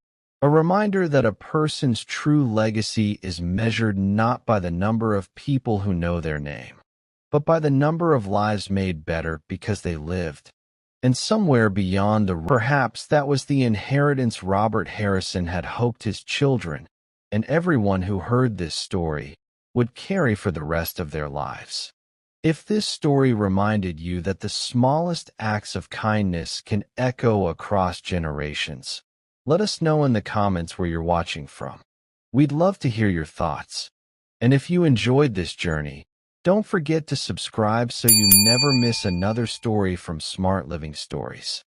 a reminder that a person's true legacy is measured not by the number of people who know their name, but by the number of lives made better because they lived. And somewhere beyond perhaps that was the inheritance Robert Harrison had hoped his children, and everyone who heard this story, would carry for the rest of their lives. If this story reminded you that the smallest acts of kindness can echo across generations, let us know in the comments where you're watching from. We'd love to hear your thoughts. And if you enjoyed this journey, don't forget to subscribe so you never miss another story from Smart Living Stories.